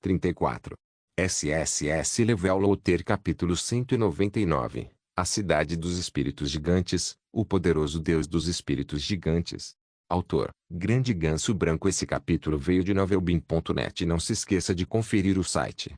34. SSS Level Lothar Capítulo 199. A Cidade dos Espíritos Gigantes, o poderoso Deus dos Espíritos Gigantes. Autor, Grande Ganso Branco. Esse capítulo veio de novelbeam.net. Não se esqueça de conferir o site.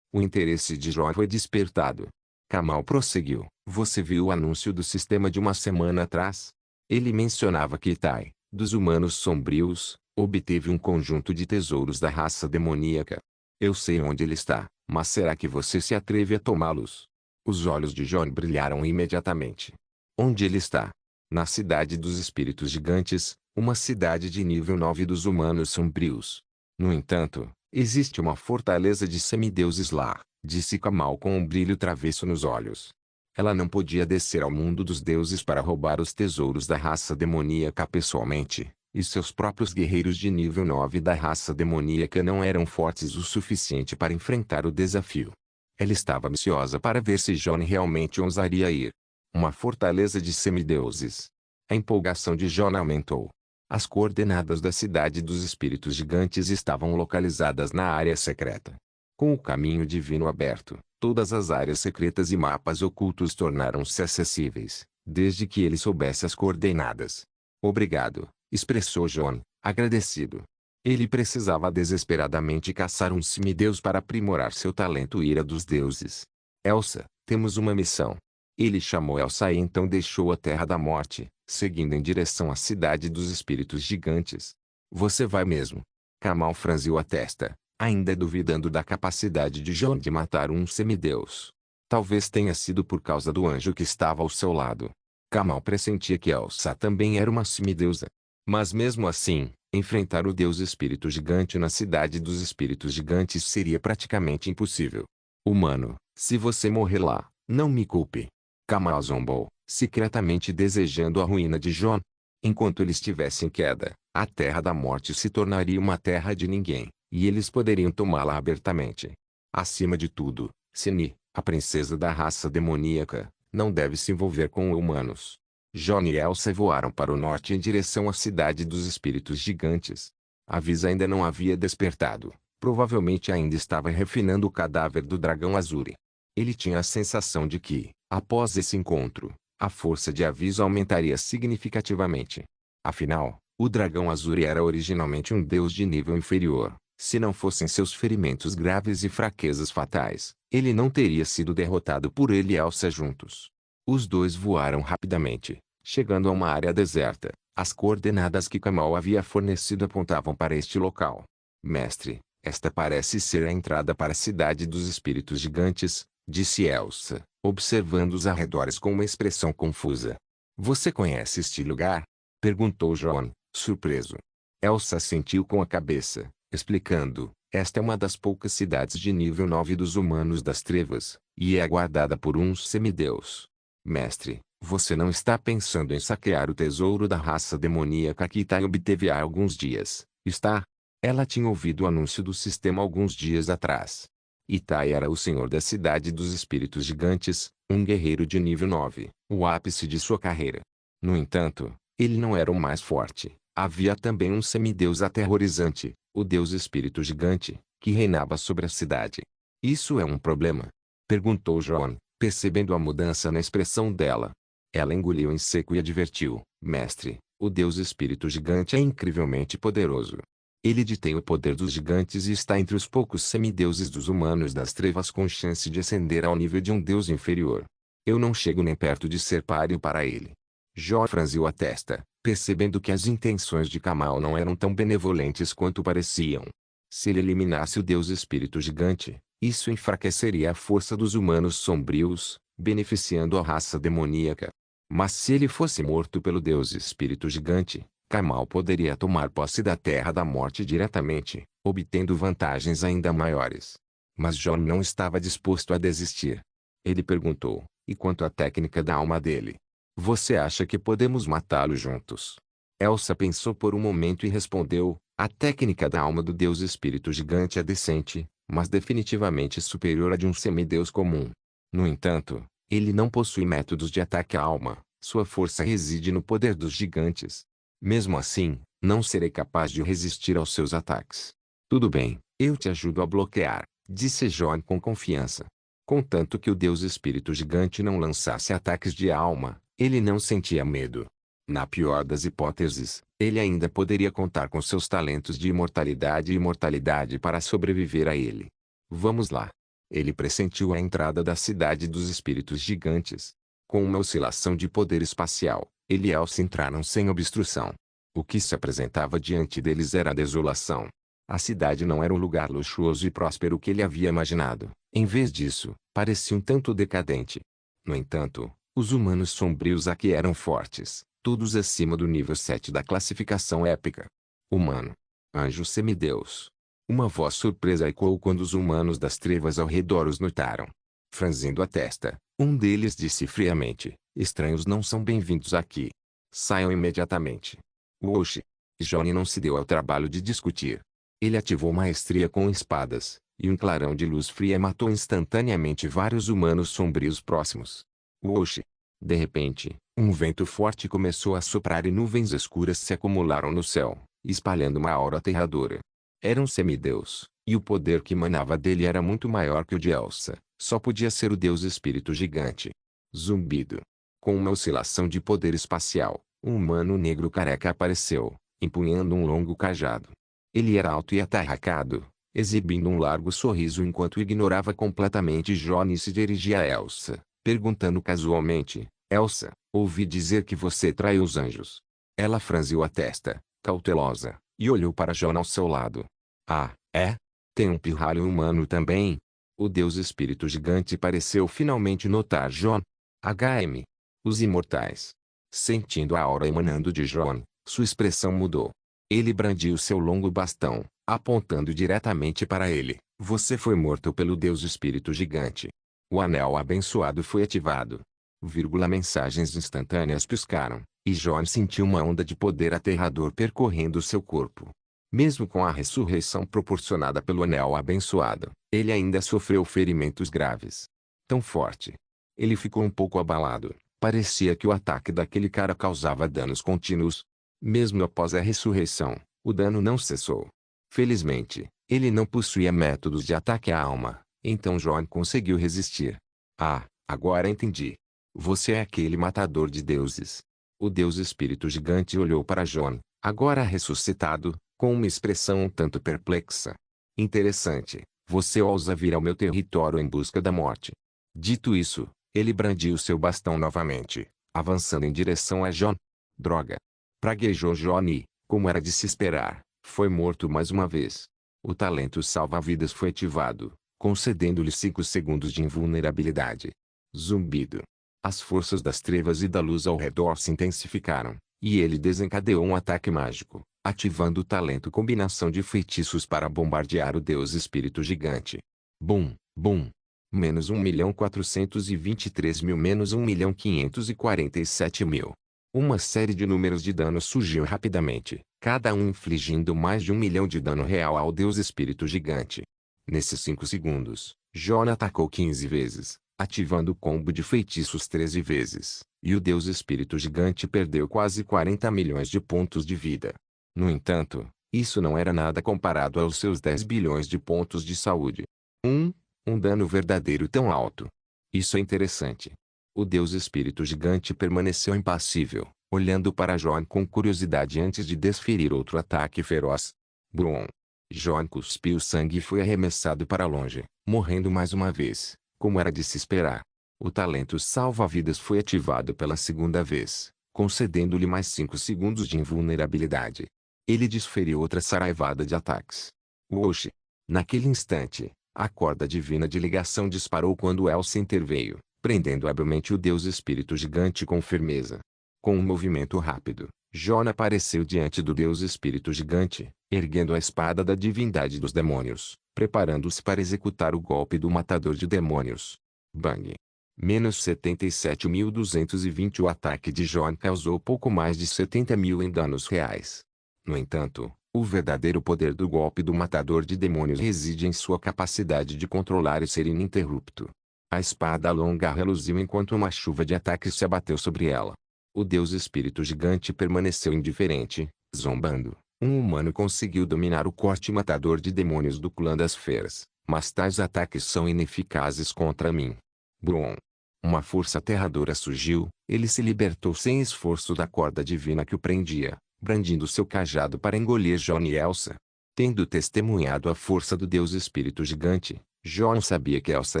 O interesse de John foi despertado. Kamal prosseguiu. Você viu o anúncio do sistema de uma semana atrás? Ele mencionava que Tai, dos humanos sombrios, obteve um conjunto de tesouros da raça demoníaca. Eu sei onde ele está, mas será que você se atreve a tomá-los? Os olhos de John brilharam imediatamente. Onde ele está? Na Cidade dos Espíritos Gigantes, uma cidade de nível 9 dos humanos sombrios. No entanto, existe uma fortaleza de semideuses lá, disse Kamal com um brilho travesso nos olhos. Ela não podia descer ao mundo dos deuses para roubar os tesouros da raça demoníaca pessoalmente, e seus próprios guerreiros de nível 9 da raça demoníaca não eram fortes o suficiente para enfrentar o desafio. Ela estava ansiosa para ver se John realmente ousaria ir. Uma fortaleza de semideuses. A empolgação de John aumentou. As coordenadas da Cidade dos Espíritos Gigantes estavam localizadas na área secreta. Com o caminho divino aberto, todas as áreas secretas e mapas ocultos tornaram-se acessíveis, desde que ele soubesse as coordenadas. Obrigado, expressou John, agradecido. Ele precisava desesperadamente caçar um semideus para aprimorar seu talento ira dos deuses. Elsa, temos uma missão. Ele chamou Elsa e então deixou a Terra da Morte, seguindo em direção à Cidade dos Espíritos Gigantes. Você vai mesmo? Kamal franziu a testa, ainda duvidando da capacidade de John de matar um semideus. Talvez tenha sido por causa do anjo que estava ao seu lado. Kamal pressentia que Elsa também era uma semideusa. Mas mesmo assim, enfrentar o Deus Espírito Gigante na Cidade dos Espíritos Gigantes seria praticamente impossível. Humano, se você morrer lá, não me culpe. Kamal zombou, secretamente desejando a ruína de John. Enquanto ele estivesse em queda, a Terra da Morte se tornaria uma terra de ninguém, e eles poderiam tomá-la abertamente. Acima de tudo, Sini, a princesa da raça demoníaca, não deve se envolver com humanos. John e Elsa voaram para o norte em direção à Cidade dos Espíritos Gigantes. A Visa ainda não havia despertado, provavelmente ainda estava refinando o cadáver do dragão Azuri. Ele tinha a sensação de que, após esse encontro, a força de aviso aumentaria significativamente. Afinal, o dragão Azuri era originalmente um deus de nível inferior. Se não fossem seus ferimentos graves e fraquezas fatais, ele não teria sido derrotado por ele e Elsa juntos. Os dois voaram rapidamente, chegando a uma área deserta. As coordenadas que Kamal havia fornecido apontavam para este local. Mestre, esta parece ser a entrada para a Cidade dos Espíritos Gigantes, disse Elsa, observando os arredores com uma expressão confusa. Você conhece este lugar? Perguntou John, surpreso. Elsa assentiu com a cabeça, explicando, esta é uma das poucas cidades de nível 9 dos humanos das trevas, e é guardada por um semideus. Mestre, você não está pensando em saquear o tesouro da raça demoníaca que Tai obteve há alguns dias, está? Ela tinha ouvido o anúncio do sistema alguns dias atrás. Itai era o senhor da Cidade dos Espíritos Gigantes, um guerreiro de nível 9, o ápice de sua carreira. No entanto, ele não era o mais forte. Havia também um semideus aterrorizante, o Deus Espírito Gigante, que reinava sobre a cidade. Isso é um problema? Perguntou John, percebendo a mudança na expressão dela. Ela engoliu em seco e advertiu, mestre, o Deus Espírito Gigante é incrivelmente poderoso. Ele detém o poder dos gigantes e está entre os poucos semideuses dos humanos das trevas com chance de ascender ao nível de um deus inferior. Eu não chego nem perto de ser páreo para ele. John franziu a testa, percebendo que as intenções de Kamal não eram tão benevolentes quanto pareciam. Se ele eliminasse o Deus Espírito Gigante, isso enfraqueceria a força dos humanos sombrios, beneficiando a raça demoníaca. Mas se ele fosse morto pelo Deus Espírito Gigante, Kamal poderia tomar posse da Terra da Morte diretamente, obtendo vantagens ainda maiores. Mas John não estava disposto a desistir. Ele perguntou, e quanto à técnica da alma dele? Você acha que podemos matá-lo juntos? Elsa pensou por um momento e respondeu, a técnica da alma do Deus Espírito Gigante é decente, mas definitivamente superior à de um semideus comum. No entanto, ele não possui métodos de ataque à alma, sua força reside no poder dos gigantes. Mesmo assim, não serei capaz de resistir aos seus ataques. Tudo bem, Eu te ajudo a bloquear, disse Jon com confiança. Contanto que o Deus Espírito Gigante não lançasse ataques de alma, ele não sentia medo. Na pior das hipóteses, ele ainda poderia contar com seus talentos de imortalidade e imortalidade para sobreviver a ele. Vamos lá. Ele pressentiu a entrada da cidade dos espíritos gigantes. Com uma oscilação de poder espacial, ele e Elsa entraram sem obstrução. O que se apresentava diante deles era a desolação. A cidade não era o lugar luxuoso e próspero que ele havia imaginado. Em vez disso, parecia um tanto decadente. No entanto, os humanos sombrios aqui eram fortes, todos acima do nível 7 da classificação épica. Humano. Anjo semideus. Uma voz surpresa ecoou quando os humanos das trevas ao redor os notaram. Franzindo a testa, um deles disse friamente: estranhos não são bem-vindos aqui. Saiam imediatamente. Oxi. Johnny não se deu ao trabalho de discutir. Ele ativou maestria com espadas, e um clarão de luz fria matou instantaneamente vários humanos sombrios próximos. Oxi. De repente, um vento forte começou a soprar e nuvens escuras se acumularam no céu, espalhando uma aura aterradora. Era um semideus, e o poder que emanava dele era muito maior que o de Elsa. Só podia ser o Deus Espírito Gigante. Zumbido. Com uma oscilação de poder espacial, um humano negro careca apareceu, empunhando um longo cajado. Ele era alto e atarracado, exibindo um largo sorriso enquanto ignorava completamente Johnny e se dirigia a Elsa, perguntando casualmente: Elsa, ouvi dizer que você traiu os anjos. Ela franziu a testa, cautelosa, e olhou para Jon ao seu lado. Ah, é? Tem um pirralho humano também? O Deus Espírito Gigante pareceu finalmente notar Jon. HM. Os imortais. Sentindo a aura emanando de Jon, sua expressão mudou. Ele brandiu seu longo bastão, apontando diretamente para ele. Você foi morto pelo Deus Espírito Gigante. O anel abençoado foi ativado. Mensagens instantâneas piscaram, e Jon sentiu uma onda de poder aterrador percorrendo seu corpo. Mesmo com a ressurreição proporcionada pelo anel abençoado, ele ainda sofreu ferimentos graves. Tão forte. Ele ficou um pouco abalado. Parecia que o ataque daquele cara causava danos contínuos. Mesmo após a ressurreição, o dano não cessou. Felizmente, ele não possuía métodos de ataque à alma, então Jon conseguiu resistir. Ah, agora entendi. Você é aquele matador de deuses. O Deus Espírito Gigante olhou para Jon, agora ressuscitado, com uma expressão um tanto perplexa. Interessante, você ousa vir ao meu território em busca da morte. Dito isso, ele brandiu seu bastão novamente, avançando em direção a Jon. Droga! Praguejou Jon e, como era de se esperar, foi morto mais uma vez. O talento salva-vidas foi ativado, concedendo-lhe 5 segundos de invulnerabilidade. Zumbido. As forças das trevas e da luz ao redor se intensificaram, e ele desencadeou um ataque mágico, ativando o talento combinação de feitiços para bombardear o Deus Espírito Gigante. Bum, bum. Menos 1.423.000 menos 1.547.000. Uma série de números de dano surgiu rapidamente, cada um infligindo mais de 1 milhão de dano real ao Deus Espírito Gigante. Nesses 5 segundos, Jon atacou 15 vezes, ativando o combo de feitiços 13 vezes, e o Deus Espírito Gigante perdeu quase 40 milhões de pontos de vida. No entanto, isso não era nada comparado aos seus 10 bilhões de pontos de saúde. Um dano verdadeiro tão alto. Isso é interessante. O Deus Espírito Gigante permaneceu impassível, olhando para Jon com curiosidade antes de desferir outro ataque feroz. Brum! Jon cuspiu sangue e foi arremessado para longe, morrendo mais uma vez, como era de se esperar. O talento salva-vidas foi ativado pela segunda vez, concedendo-lhe mais 5 segundos de invulnerabilidade. Ele desferiu outra saraivada de ataques. Oxi! Naquele instante, a corda divina de ligação disparou quando Elsa interveio, prendendo habilmente o Deus Espírito Gigante com firmeza. Com um movimento rápido, Jon apareceu diante do Deus Espírito Gigante, erguendo a espada da divindade dos demônios, preparando-se para executar o golpe do matador de demônios. Bang! Menos 77.220. O ataque de Jon causou pouco mais de 70.000 em danos reais. No entanto, o verdadeiro poder do golpe do matador de demônios reside em sua capacidade de controlar e ser ininterrupto. A espada longa reluziu enquanto uma chuva de ataques se abateu sobre ela. O Deus Espírito Gigante permaneceu indiferente, zombando, Um humano conseguiu dominar o corte matador de demônios do clã das feras, mas tais ataques são ineficazes contra mim. Brum. Uma força aterradora surgiu, ele se libertou sem esforço da corda divina que o prendia, brandindo seu cajado para engolir Jon e Elsa. Tendo testemunhado a força do Deus Espírito Gigante, Jon sabia que Elsa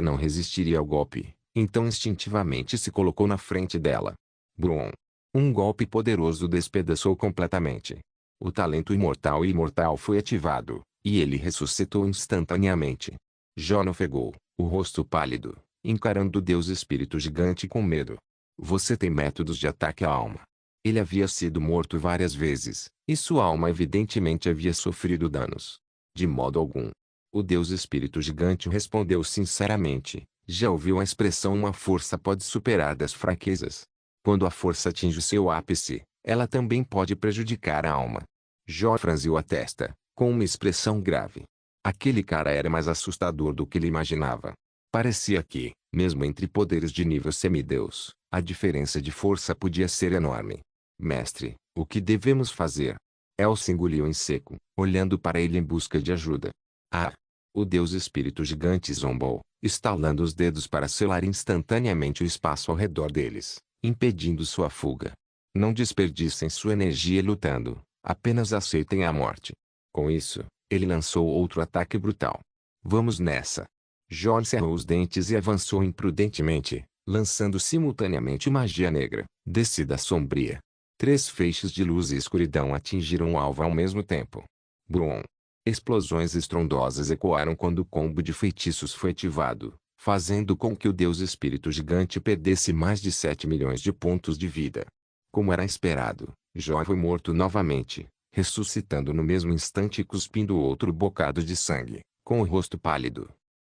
não resistiria ao golpe, então instintivamente se colocou na frente dela. Brum. Um golpe poderoso o despedaçou completamente. O talento imortal foi ativado, e ele ressuscitou instantaneamente. Jon ofegou, o rosto pálido, encarando o Deus Espírito Gigante com medo. Você tem métodos de ataque à alma. Ele havia sido morto várias vezes, e sua alma evidentemente havia sofrido danos. De modo algum. O Deus Espírito Gigante respondeu sinceramente, já ouviu a expressão uma força pode superar 10 fraquezas. Quando a força atinge seu ápice, ela também pode prejudicar a alma. Jon franziu a testa, com uma expressão grave. Aquele cara era mais assustador do que ele imaginava. Parecia que, mesmo entre poderes de nível semideus, a diferença de força podia ser enorme. Mestre, o que devemos fazer? Elsa engoliu em seco, olhando para ele em busca de ajuda. Ah! O Deus Espírito Gigante zombou, estalando os dedos para selar instantaneamente o espaço ao redor deles, impedindo sua fuga. Não desperdicem sua energia lutando, apenas aceitem a morte. Com isso, ele lançou outro ataque brutal. Vamos nessa! Jon cerrou os dentes e avançou imprudentemente, lançando simultaneamente magia negra, descida sombria. 3 feixes de luz e escuridão atingiram o alvo ao mesmo tempo. Brum! Explosões estrondosas ecoaram quando o combo de feitiços foi ativado, fazendo com que o Deus Espírito Gigante perdesse mais de 7 milhões de pontos de vida. Como era esperado, Jon foi morto novamente, ressuscitando no mesmo instante e cuspindo outro bocado de sangue, com o rosto pálido.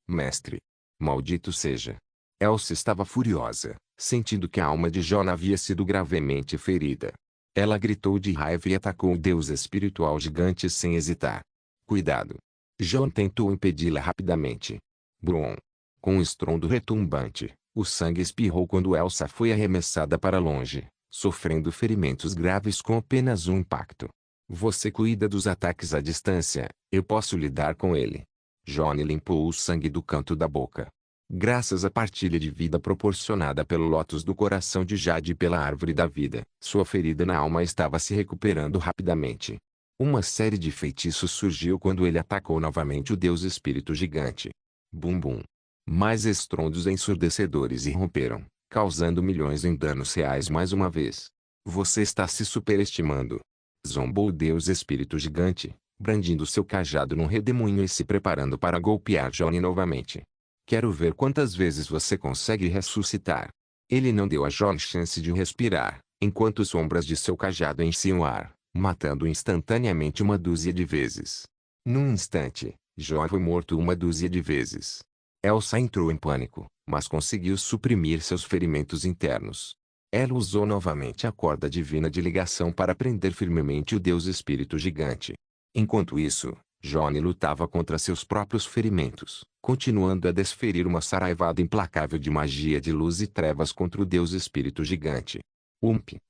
Mestre! Maldito seja! Elsa estava furiosa, sentindo que a alma de Jon havia sido gravemente ferida. Ela gritou de raiva e atacou o Deus espiritual gigante sem hesitar. Cuidado! Jon tentou impedi-la rapidamente. Brum! Com um estrondo retumbante, o sangue espirrou quando Elsa foi arremessada para longe, sofrendo ferimentos graves com apenas um impacto. Você cuida dos ataques à distância, eu posso lidar com ele. Jon limpou o sangue do canto da boca. Graças à partilha de vida proporcionada pelo lótus do coração de Jade e pela árvore da vida, sua ferida na alma estava se recuperando rapidamente. Uma série de feitiços surgiu quando ele atacou novamente o Deus Espírito Gigante. Bum bum. Mais estrondos ensurdecedores irromperam, causando milhões em danos reais mais uma vez. Você está se superestimando. Zombou o Deus Espírito Gigante, brandindo seu cajado num redemoinho e se preparando para golpear Jon novamente. Quero ver quantas vezes você consegue ressuscitar. Ele não deu a Jon chance de respirar, enquanto sombras de seu cajado enchiam o ar, matando instantaneamente uma dúzia de vezes. Num instante, Jon foi morto uma dúzia de vezes. Elsa entrou em pânico, mas conseguiu suprimir seus ferimentos internos. Ela usou novamente a corda divina de ligação para prender firmemente o Deus Espírito Gigante. Enquanto isso, Jon lutava contra seus próprios ferimentos, continuando a desferir uma saraivada implacável de magia de luz e trevas contra o Deus Espírito Gigante.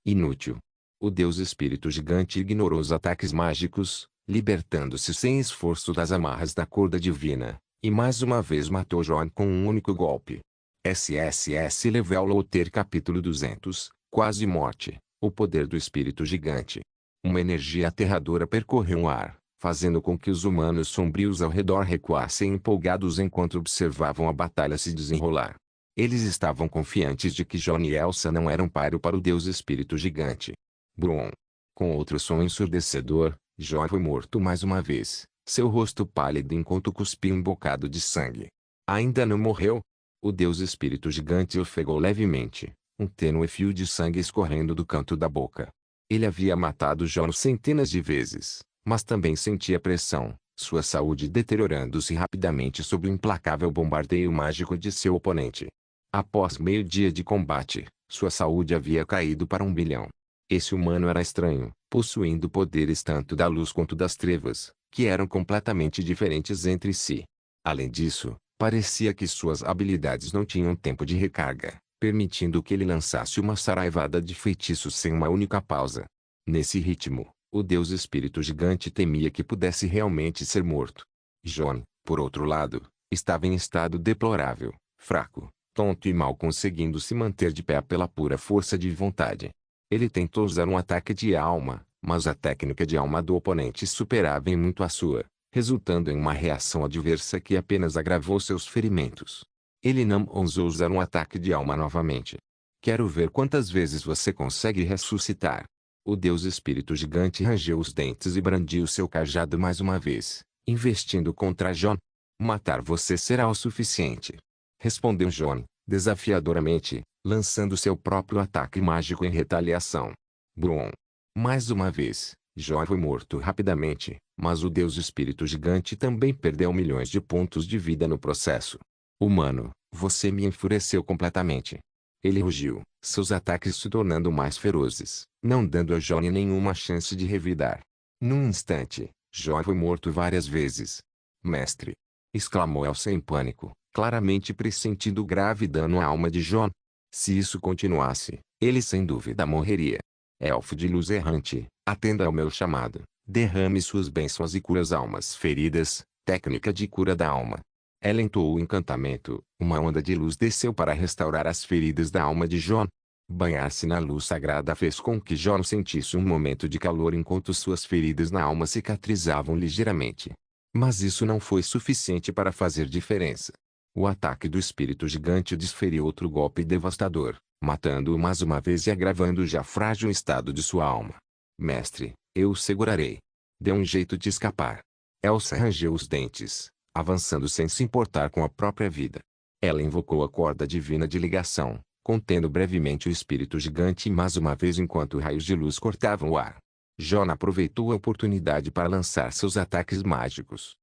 Inútil. O Deus Espírito Gigante ignorou os ataques mágicos, libertando-se sem esforço das amarras da corda divina, e mais uma vez matou Jon com um único golpe. SSS Level Loter Capítulo 200, Quase Morte, o poder do Espírito Gigante. Uma energia aterradora percorreu o ar, fazendo com que os humanos sombrios ao redor recuassem empolgados enquanto observavam a batalha se desenrolar. Eles estavam confiantes de que Jon e Elsa não eram páreo para o Deus Espírito Gigante. Brum! Com outro som ensurdecedor, Jon foi morto mais uma vez, seu rosto pálido enquanto cuspia um bocado de sangue. Ainda não morreu? O Deus Espírito Gigante ofegou levemente, um tênue fio de sangue escorrendo do canto da boca. Ele havia matado Jon centenas de vezes, mas também sentia pressão, sua saúde deteriorando-se rapidamente sob o implacável bombardeio mágico de seu oponente. Após meio-dia de combate, sua saúde havia caído para 1 bilhão. Esse humano era estranho, possuindo poderes tanto da luz quanto das trevas, que eram completamente diferentes entre si. Além disso, parecia que suas habilidades não tinham tempo de recarga, permitindo que ele lançasse uma saraivada de feitiços sem uma única pausa. Nesse ritmo, O deus espírito gigante temia que pudesse realmente ser morto. John, por outro lado, estava em estado deplorável, fraco, tonto e mal conseguindo se manter de pé pela pura força de vontade. Ele tentou usar um ataque de alma, mas a técnica de alma do oponente superava em muito a sua, resultando em uma reação adversa que apenas agravou seus ferimentos. Ele não ousou usar um ataque de alma novamente. Quero ver quantas vezes você consegue ressuscitar. O deus espírito gigante rangeu os dentes e brandiu seu cajado mais uma vez, investindo contra John. Matar você será o suficiente. Respondeu John, desafiadoramente, lançando seu próprio ataque mágico em retaliação. Brum! Mais uma vez, John foi morto rapidamente, mas o deus espírito gigante também perdeu milhões de pontos de vida no processo. Humano, você me enfureceu completamente. Ele rugiu, seus ataques se tornando mais ferozes, não dando a John nenhuma chance de revidar. Num instante, John foi morto várias vezes. Mestre! Exclamou Elsa em pânico, claramente pressentindo grave dano à alma de John. Se isso continuasse, ele sem dúvida morreria. Elfo de luz errante, atenda ao meu chamado, derrame suas bênçãos e cura as almas feridas, técnica de cura da alma. Ela entoou o encantamento, uma onda de luz desceu para restaurar as feridas da alma de John. Banhar-se na luz sagrada fez com que John sentisse um momento de calor enquanto suas feridas na alma cicatrizavam ligeiramente. Mas isso não foi suficiente para fazer diferença. O ataque do espírito gigante desferiu outro golpe devastador, matando-o mais uma vez e agravando o já frágil estado de sua alma. Mestre, eu o segurarei. Dê um jeito de escapar. Elsa rangeu os dentes, avançando sem se importar com a própria vida. Ela invocou a corda divina de ligação, contendo brevemente o espírito gigante mais uma vez enquanto raios de luz cortavam o ar. John aproveitou a oportunidade para lançar seus ataques mágicos.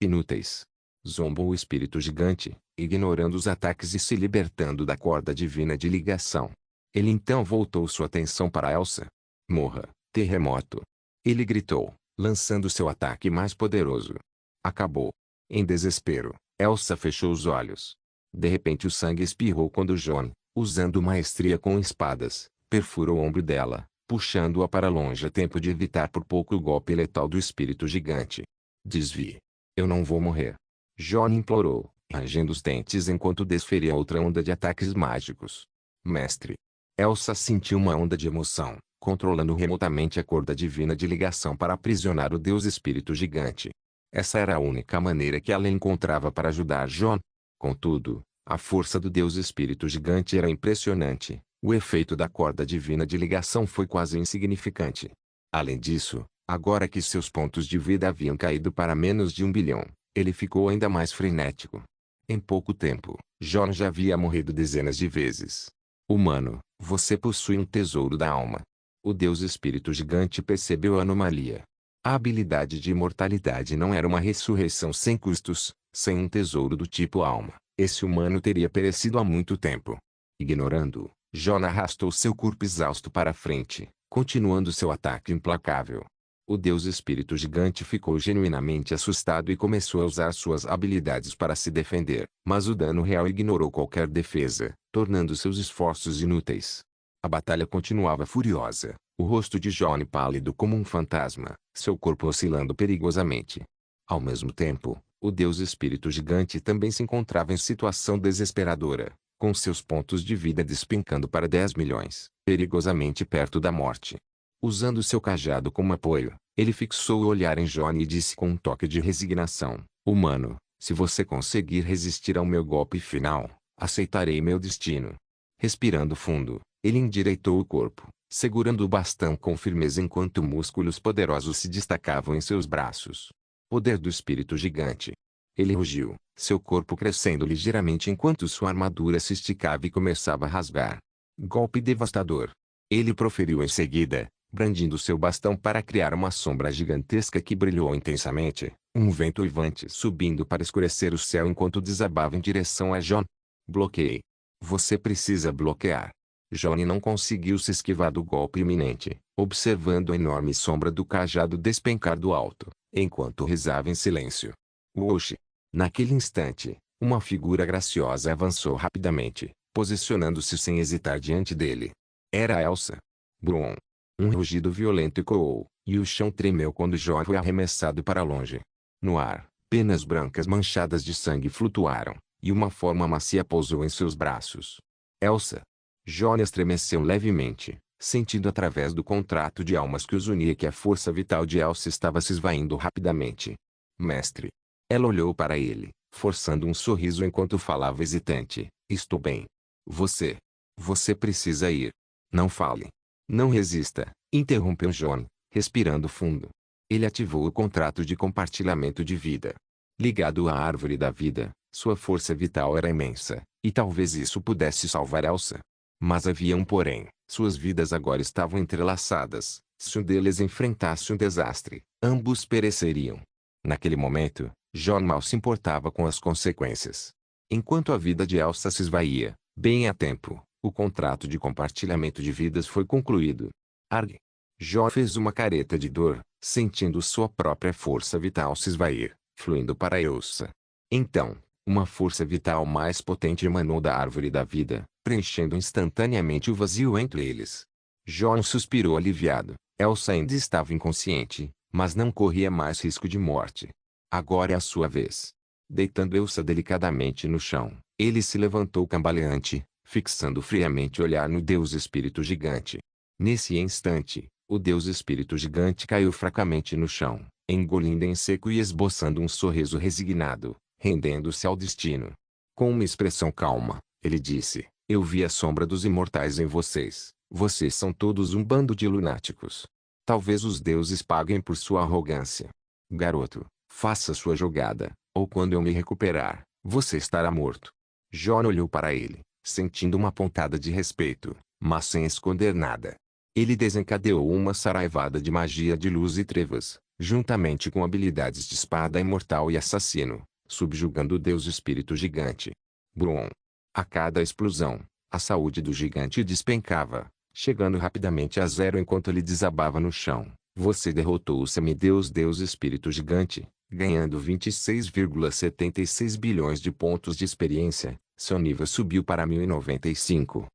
Inúteis. Zombou o espírito gigante, ignorando os ataques e se libertando da corda divina de ligação. Ele então voltou sua atenção para Elsa. Morra, terremoto! Ele gritou, lançando seu ataque mais poderoso. Acabou. Em desespero, Elsa fechou os olhos. De repente o sangue espirrou quando John, usando maestria com espadas, perfurou o ombro dela, puxando-a para longe a tempo de evitar por pouco o golpe letal do espírito gigante. Desvie. Eu não vou morrer. John implorou, rangendo os dentes enquanto desferia outra onda de ataques mágicos. Mestre. Elsa sentiu uma onda de emoção, controlando remotamente a corda divina de ligação para aprisionar o deus espírito gigante. Essa era a única maneira que ela encontrava para ajudar John. Contudo, a força do deus espírito gigante era impressionante. O efeito da corda divina de ligação foi quase insignificante. Além disso, agora que seus pontos de vida haviam caído para menos de 1 bilhão, ele ficou ainda mais frenético. Em pouco tempo, John já havia morrido dezenas de vezes. Humano, você possui um tesouro da alma. O deus espírito gigante percebeu a anomalia. A habilidade de imortalidade não era uma ressurreição sem custos, sem um tesouro do tipo alma. Esse humano teria perecido há muito tempo. Ignorando-o, John arrastou seu corpo exausto para a frente, continuando seu ataque implacável. O deus espírito gigante ficou genuinamente assustado e começou a usar suas habilidades para se defender, mas o dano real ignorou qualquer defesa, tornando seus esforços inúteis. A batalha continuava furiosa, o rosto de John pálido como um fantasma, seu corpo oscilando perigosamente. Ao mesmo tempo, o deus espírito gigante também se encontrava em situação desesperadora, com seus pontos de vida despencando para 10 milhões, perigosamente perto da morte. Usando seu cajado como apoio, ele fixou o olhar em John e disse com um toque de resignação: Humano, se você conseguir resistir ao meu golpe final, aceitarei meu destino. Respirando fundo, ele endireitou o corpo, segurando o bastão com firmeza enquanto músculos poderosos se destacavam em seus braços. Poder do espírito gigante. Ele rugiu, seu corpo crescendo ligeiramente enquanto sua armadura se esticava e começava a rasgar. Golpe devastador. Ele proferiu em seguida, brandindo seu bastão para criar uma sombra gigantesca que brilhou intensamente, um vento uivante subindo para escurecer o céu enquanto desabava em direção a John. Bloqueie. Você precisa bloquear. John não conseguiu se esquivar do golpe iminente, observando a enorme sombra do cajado despencar do alto, enquanto rezava em silêncio. Whoosh! Naquele instante, uma figura graciosa avançou rapidamente, posicionando-se sem hesitar diante dele. Era Elsa. Brum! Um rugido violento ecoou, e o chão tremeu quando Jó foi arremessado para longe. No ar, penas brancas manchadas de sangue flutuaram, e uma forma macia pousou em seus braços. Elsa. Jó estremeceu levemente, sentindo através do contrato de almas que os unia que a força vital de Elsa estava se esvaindo rapidamente. Mestre. Ela olhou para ele, forçando um sorriso enquanto falava hesitante. Estou bem. Você. Você precisa ir. Não fale. Não resista, interrompeu John, respirando fundo. Ele ativou o contrato de compartilhamento de vida. Ligado à árvore da vida, sua força vital era imensa, e talvez isso pudesse salvar Elsa. Mas havia um porém, suas vidas agora estavam entrelaçadas. Se um deles enfrentasse um desastre, ambos pereceriam. Naquele momento, John mal se importava com as consequências. Enquanto a vida de Elsa se esvaía, bem a tempo, o contrato de compartilhamento de vidas foi concluído. Arg. Jó fez uma careta de dor, sentindo sua própria força vital se esvair, fluindo para Elsa. Então, uma força vital mais potente emanou da árvore da vida, preenchendo instantaneamente o vazio entre eles. Jó suspirou aliviado. Elsa ainda estava inconsciente, mas não corria mais risco de morte. Agora é a sua vez. Deitando Elsa delicadamente no chão, ele se levantou cambaleante, fixando friamente o olhar no Deus Espírito Gigante. Nesse instante, o Deus Espírito Gigante caiu fracamente no chão, engolindo em seco e esboçando um sorriso resignado, rendendo-se ao destino. Com uma expressão calma, ele disse: Eu vi a sombra dos imortais em vocês. Vocês são todos um bando de lunáticos. Talvez os deuses paguem por sua arrogância. Garoto, faça sua jogada, ou quando eu me recuperar, você estará morto. John olhou para ele, sentindo uma pontada de respeito, mas sem esconder nada. Ele desencadeou uma saraivada de magia de luz e trevas, juntamente com habilidades de espada imortal e assassino, subjugando o Deus Espírito Gigante. Brum! A cada explosão, a saúde do gigante despencava, chegando rapidamente a zero enquanto ele desabava no chão. Você derrotou o semideus Deus Espírito Gigante, ganhando 26,76 bilhões de pontos de experiência. Seu nível subiu para 1095.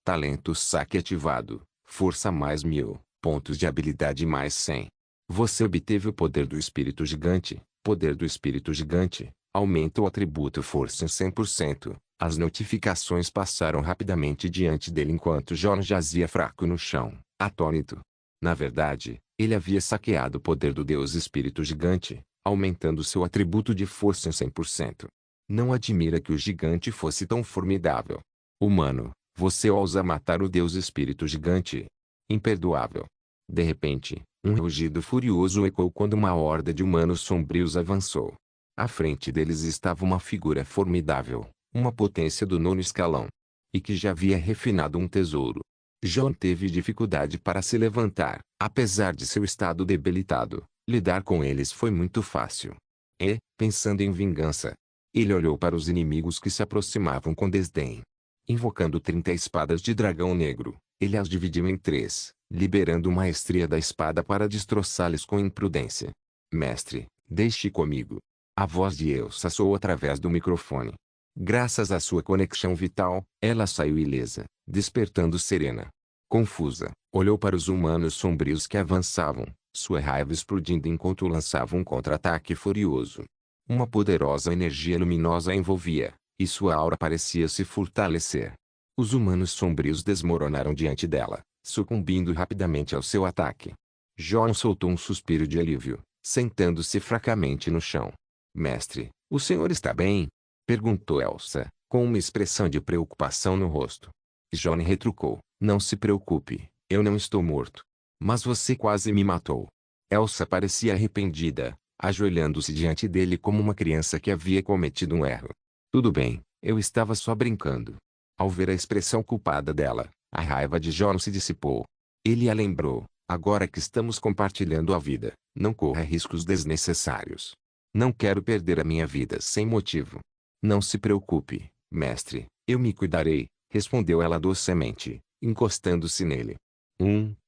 Talento saque ativado. Força mais 1000. Pontos de habilidade mais 100. Você obteve o poder do Espírito Gigante. Poder do Espírito Gigante. Aumenta o atributo força em 100%. As notificações passaram rapidamente diante dele enquanto John jazia fraco no chão, atônito. Na verdade, ele havia saqueado o poder do Deus Espírito Gigante, aumentando seu atributo de força em 100%. Não admira que o gigante fosse tão formidável. Humano, você ousa matar o Deus Espírito Gigante? Imperdoável. De repente, um rugido furioso ecoou quando uma horda de humanos sombrios avançou. À frente deles estava uma figura formidável, uma potência do 9º escalão. E que já havia refinado um tesouro. John teve dificuldade para se levantar, apesar de seu estado debilitado. Lidar com eles foi muito fácil. E, pensando em vingança, ele olhou para os inimigos que se aproximavam com desdém. Invocando 30 espadas de dragão negro, ele as dividiu em 3, liberando uma estria da espada para destroçá-los com imprudência. Mestre, deixe comigo. A voz de Elsa soou através do microfone. Graças à sua conexão vital, ela saiu ilesa, despertando serena. Confusa, olhou para os humanos sombrios que avançavam, sua raiva explodindo enquanto lançava um contra-ataque furioso. Uma poderosa energia luminosa a envolvia, e sua aura parecia se fortalecer. Os humanos sombrios desmoronaram diante dela, sucumbindo rapidamente ao seu ataque. John soltou um suspiro de alívio, sentando-se fracamente no chão. Mestre, o senhor está bem? Perguntou Elsa, com uma expressão de preocupação no rosto. John retrucou: Não se preocupe, eu não estou morto. Mas você quase me matou. Elsa parecia arrependida, ajoelhando-se diante dele como uma criança que havia cometido um erro. Tudo bem, eu estava só brincando. Ao ver a expressão culpada dela, a raiva de John se dissipou. Ele a lembrou: agora que estamos compartilhando a vida, não corra riscos desnecessários. Não quero perder a minha vida sem motivo. Não se preocupe, mestre, eu me cuidarei, respondeu ela docemente, encostando-se nele.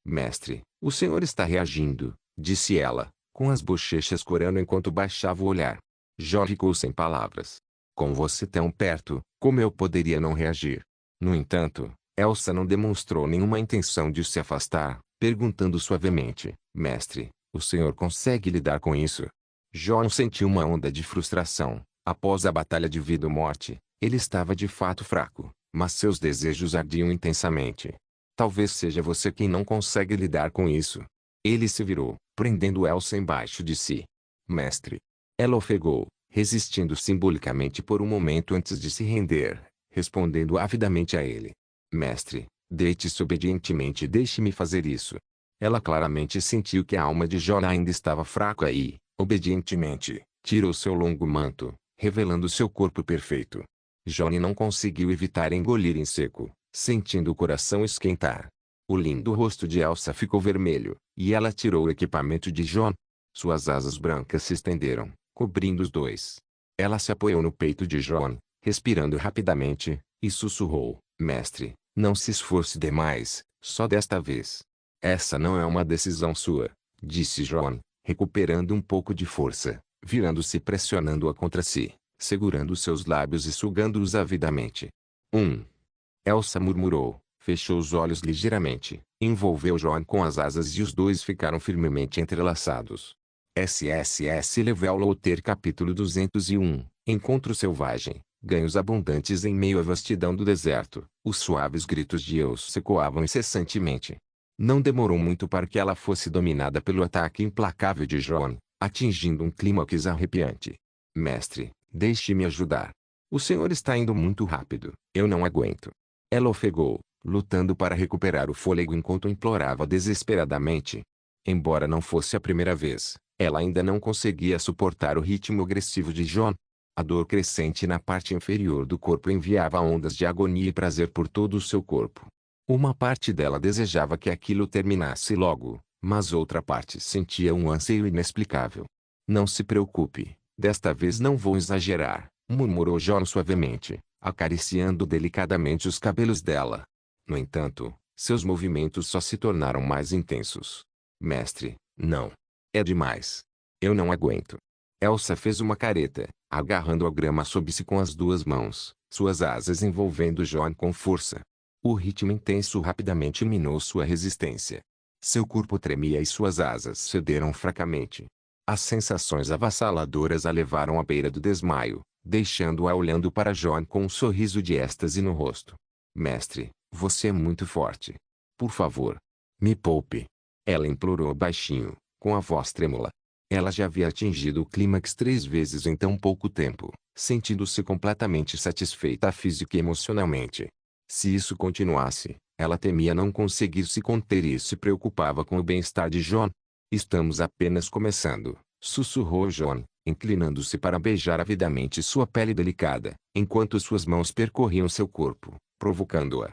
Mestre, o senhor está reagindo, disse ela, com as bochechas corando enquanto baixava o olhar. John ficou sem palavras. Com você tão perto, como eu poderia não reagir? No entanto, Elsa não demonstrou nenhuma intenção de se afastar, perguntando suavemente: Mestre, o senhor consegue lidar com isso? John sentiu uma onda de frustração. Após a batalha de vida ou morte, ele estava de fato fraco, mas seus desejos ardiam intensamente. Talvez seja você quem não consegue lidar com isso. Ele se virou, prendendo Elsa embaixo de si. Mestre. Ela ofegou, resistindo simbolicamente por um momento antes de se render, respondendo avidamente a ele. Mestre, deite-se obedientemente e deixe-me fazer isso. Ela claramente sentiu que a alma de John ainda estava fraca e, obedientemente, tirou seu longo manto, revelando seu corpo perfeito. Johnny não conseguiu evitar engolir em seco, sentindo o coração esquentar. O lindo rosto de Elsa ficou vermelho, e ela tirou o equipamento de John. Suas asas brancas se estenderam, cobrindo os dois. Ela se apoiou no peito de John, respirando rapidamente, e sussurrou: Mestre, não se esforce demais, só desta vez. Essa não é uma decisão sua, disse John, recuperando um pouco de força, virando-se e pressionando-a contra si, segurando seus lábios e sugando-os avidamente. Elsa murmurou, fechou os olhos ligeiramente, envolveu John com as asas e os dois ficaram firmemente entrelaçados. SSS Level Loter Capítulo 201 Encontro Selvagem. Ganhos abundantes em meio à vastidão do deserto. Os suaves gritos de Elsa ecoavam incessantemente. Não demorou muito para que ela fosse dominada pelo ataque implacável de John, atingindo um clímax arrepiante. Mestre, deixe-me ajudar. O senhor está indo muito rápido. Eu não aguento. Ela ofegou, lutando para recuperar o fôlego enquanto implorava desesperadamente. Embora não fosse a primeira vez, ela ainda não conseguia suportar o ritmo agressivo de John. A dor crescente na parte inferior do corpo enviava ondas de agonia e prazer por todo o seu corpo. Uma parte dela desejava que aquilo terminasse logo, mas outra parte sentia um anseio inexplicável. Não se preocupe, desta vez não vou exagerar, murmurou John suavemente, acariciando delicadamente os cabelos dela. No entanto, seus movimentos só se tornaram mais intensos. Mestre, não. É demais. Eu não aguento. Elsa fez uma careta, agarrando a grama sob si com as duas mãos, suas asas envolvendo John com força. O ritmo intenso rapidamente minou sua resistência. Seu corpo tremia e suas asas cederam fracamente. As sensações avassaladoras a levaram à beira do desmaio, deixando-a olhando para John com um sorriso de êxtase no rosto. Mestre, você é muito forte. Por favor, me poupe. Ela implorou baixinho, com a voz trêmula. Ela já havia atingido o clímax 3 vezes em tão pouco tempo, sentindo-se completamente satisfeita física e emocionalmente. Se isso continuasse, ela temia não conseguir se conter e se preocupava com o bem-estar de John. Estamos apenas começando, sussurrou John, inclinando-se para beijar avidamente sua pele delicada, enquanto suas mãos percorriam seu corpo, provocando-a.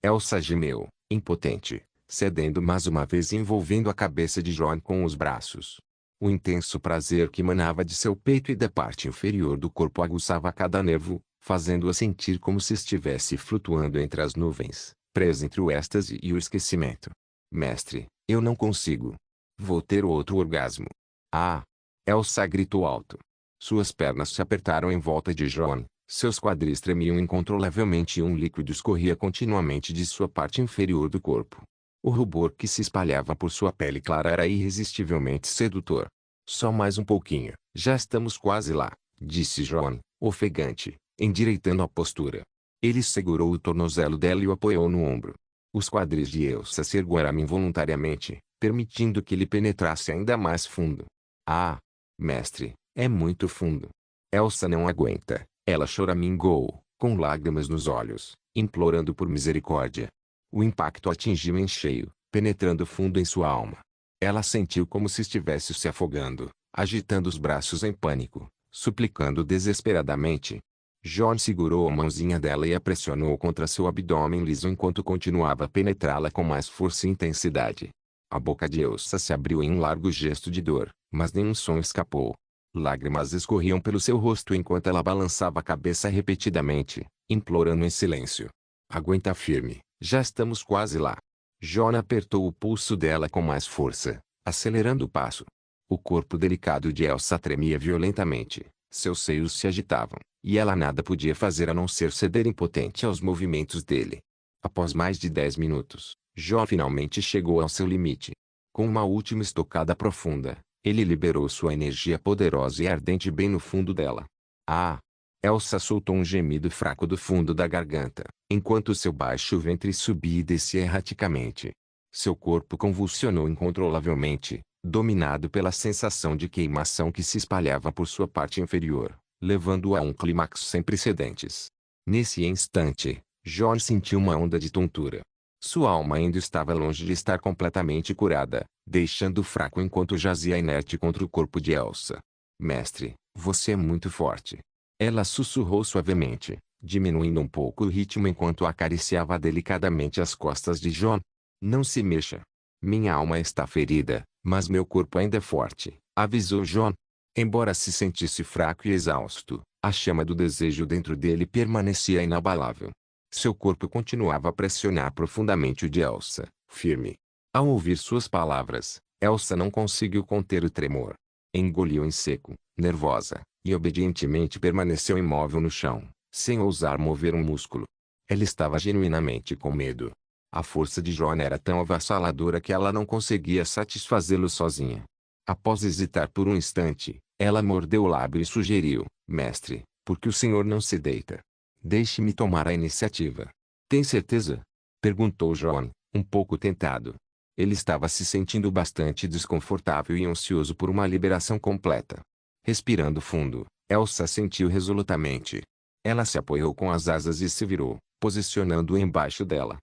Elsa gemeu, impotente, cedendo mais uma vez e envolvendo a cabeça de John com os braços. O intenso prazer que emanava de seu peito e da parte inferior do corpo aguçava cada nervo, fazendo-a sentir como se estivesse flutuando entre as nuvens, presa entre o êxtase e o esquecimento. Mestre, eu não consigo. Vou ter outro orgasmo. Ah! Elsa gritou alto. Suas pernas se apertaram em volta de John, seus quadris tremiam incontrolavelmente e um líquido escorria continuamente de sua parte inferior do corpo. O rubor que se espalhava por sua pele clara era irresistivelmente sedutor. Só mais um pouquinho, já estamos quase lá, disse John, ofegante, endireitando a postura. Ele segurou o tornozelo dela e o apoiou no ombro. Os quadris de Elsa se ergueram involuntariamente, permitindo que ele penetrasse ainda mais fundo. Ah! Mestre, é muito fundo. Elsa não aguenta, ela choramingou, com lágrimas nos olhos, implorando por misericórdia. O impacto atingiu em cheio, penetrando fundo em sua alma. Ela sentiu como se estivesse se afogando, agitando os braços em pânico, suplicando desesperadamente. John segurou a mãozinha dela e a pressionou contra seu abdômen liso enquanto continuava a penetrá-la com mais força e intensidade. A boca de Elsa se abriu em um largo gesto de dor, mas nenhum som escapou. Lágrimas escorriam pelo seu rosto enquanto ela balançava a cabeça repetidamente, implorando em silêncio. Aguenta firme, já estamos quase lá. John apertou o pulso dela com mais força, acelerando o passo. O corpo delicado de Elsa tremia violentamente, seus seios se agitavam, e ela nada podia fazer a não ser ceder impotente aos movimentos dele. Após mais de 10 minutos, John finalmente chegou ao seu limite. Com uma última estocada profunda, ele liberou sua energia poderosa e ardente bem no fundo dela. Ah! Elsa soltou um gemido fraco do fundo da garganta, enquanto seu baixo ventre subia e descia erraticamente. Seu corpo convulsionou incontrolavelmente, dominado pela sensação de queimação que se espalhava por sua parte inferior, levando-o a um clímax sem precedentes. Nesse instante, John sentiu uma onda de tontura. Sua alma ainda estava longe de estar completamente curada, deixando-o fraco enquanto jazia inerte contra o corpo de Elsa. Mestre, você é muito forte. Ela sussurrou suavemente, diminuindo um pouco o ritmo enquanto acariciava delicadamente as costas de John. Não se mexa. Minha alma está ferida, mas meu corpo ainda é forte, avisou John. Embora se sentisse fraco e exausto, a chama do desejo dentro dele permanecia inabalável. Seu corpo continuava a pressionar profundamente o de Elsa, firme. Ao ouvir suas palavras, Elsa não conseguiu conter o tremor. Engoliu em seco, nervosa, e obedientemente permaneceu imóvel no chão, sem ousar mover um músculo. Ela estava genuinamente com medo. A força de John era tão avassaladora que ela não conseguia satisfazê-lo sozinha. Após hesitar por um instante, ela mordeu o lábio e sugeriu: Mestre, por que o senhor não se deita? Deixe-me tomar a iniciativa. Tem certeza? Perguntou John, um pouco tentado. Ele estava se sentindo bastante desconfortável e ansioso por uma liberação completa. Respirando fundo, Elsa assentiu resolutamente. Ela se apoiou com as asas e se virou, posicionando-o embaixo dela.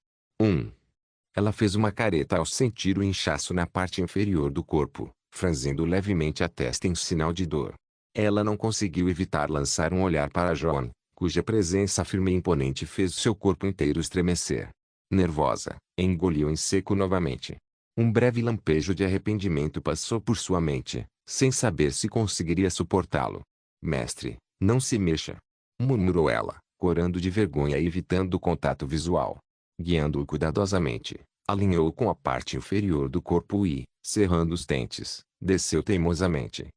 Ela fez uma careta ao sentir o inchaço na parte inferior do corpo, franzindo levemente a testa em sinal de dor. Ela não conseguiu evitar lançar um olhar para John, cuja presença firme e imponente fez seu corpo inteiro estremecer. Nervosa, engoliu em seco novamente. Um breve lampejo de arrependimento passou por sua mente, sem saber se conseguiria suportá-lo. Mestre, não se mexa, murmurou ela, corando de vergonha e evitando o contato visual. Guiando-o cuidadosamente, alinhou-o com a parte inferior do corpo e, cerrando os dentes, desceu teimosamente.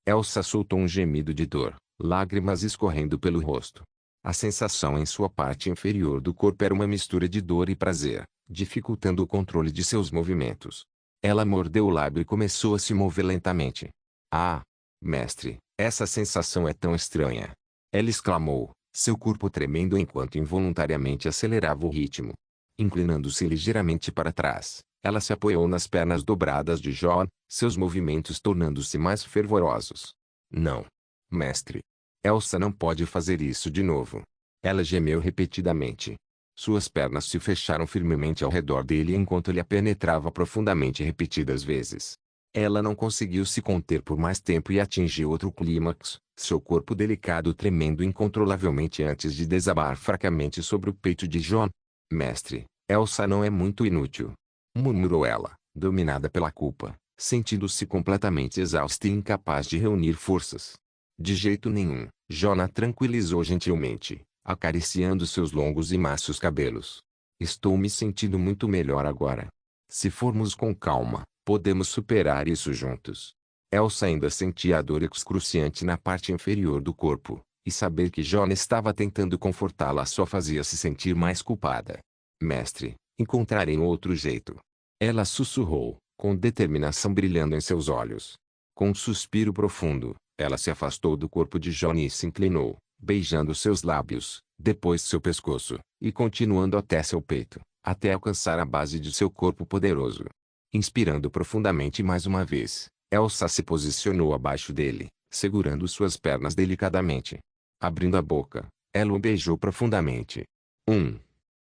Elsa soltou um gemido de dor, lágrimas escorrendo pelo rosto. A sensação em sua parte inferior do corpo era uma mistura de dor e prazer, dificultando o controle de seus movimentos. Ela mordeu o lábio e começou a se mover lentamente. Ah! Mestre, essa sensação é tão estranha! Ela exclamou, seu corpo tremendo enquanto involuntariamente acelerava o ritmo. Inclinando-se ligeiramente para trás, ela se apoiou nas pernas dobradas de John, seus movimentos tornando-se mais fervorosos. Não! Mestre! Elsa não pode fazer isso de novo. Ela gemeu repetidamente. Suas pernas se fecharam firmemente ao redor dele enquanto ele a penetrava profundamente repetidas vezes. Ela não conseguiu se conter por mais tempo e atingiu outro clímax, seu corpo delicado tremendo incontrolavelmente antes de desabar fracamente sobre o peito de John. Mestre, Elsa não é muito inútil, murmurou ela, dominada pela culpa, sentindo-se completamente exausta e incapaz de reunir forças. De jeito nenhum, John a tranquilizou gentilmente, acariciando seus longos e macios cabelos. Estou me sentindo muito melhor agora. Se formos com calma, podemos superar isso juntos. Elsa ainda sentia a dor excruciante na parte inferior do corpo, e saber que John estava tentando confortá-la só fazia se sentir mais culpada. Mestre, encontrarei outro jeito. Ela sussurrou, com determinação brilhando em seus olhos. Com um suspiro profundo, ela se afastou do corpo de John e se inclinou, beijando seus lábios, depois seu pescoço, e continuando até seu peito, até alcançar a base de seu corpo poderoso. Inspirando profundamente mais uma vez, Elsa se posicionou abaixo dele, segurando suas pernas delicadamente. Abrindo a boca, ela o beijou profundamente.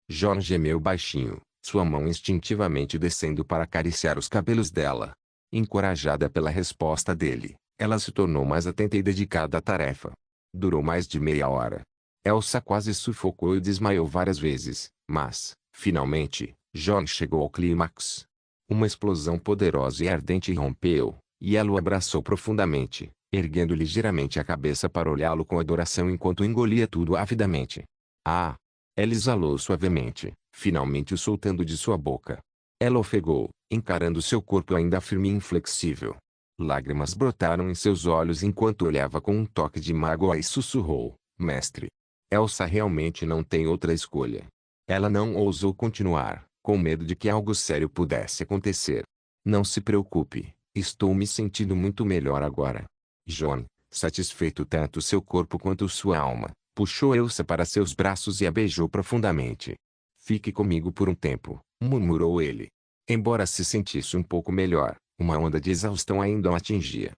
John gemeu baixinho, sua mão instintivamente descendo para acariciar os cabelos dela. Encorajada pela resposta dele, ela se tornou mais atenta e dedicada à tarefa. Durou mais de meia hora. Elsa quase sufocou e desmaiou várias vezes, mas, finalmente, John chegou ao clímax. Uma explosão poderosa e ardente irrompeu, e ela o abraçou profundamente, erguendo ligeiramente a cabeça para olhá-lo com adoração enquanto engolia tudo avidamente. Ah! Ela exalou suavemente, finalmente o soltando de sua boca. Ela ofegou, encarando seu corpo ainda firme e inflexível. Lágrimas brotaram em seus olhos enquanto olhava com um toque de mágoa e sussurrou, Mestre. Elsa realmente não tem outra escolha. Ela não ousou continuar, com medo de que algo sério pudesse acontecer. Não se preocupe, estou me sentindo muito melhor agora. John, satisfeito tanto seu corpo quanto sua alma, puxou Elsa para seus braços e a beijou profundamente. Fique comigo por um tempo, murmurou ele. Embora se sentisse um pouco melhor, uma onda de exaustão ainda o atingia.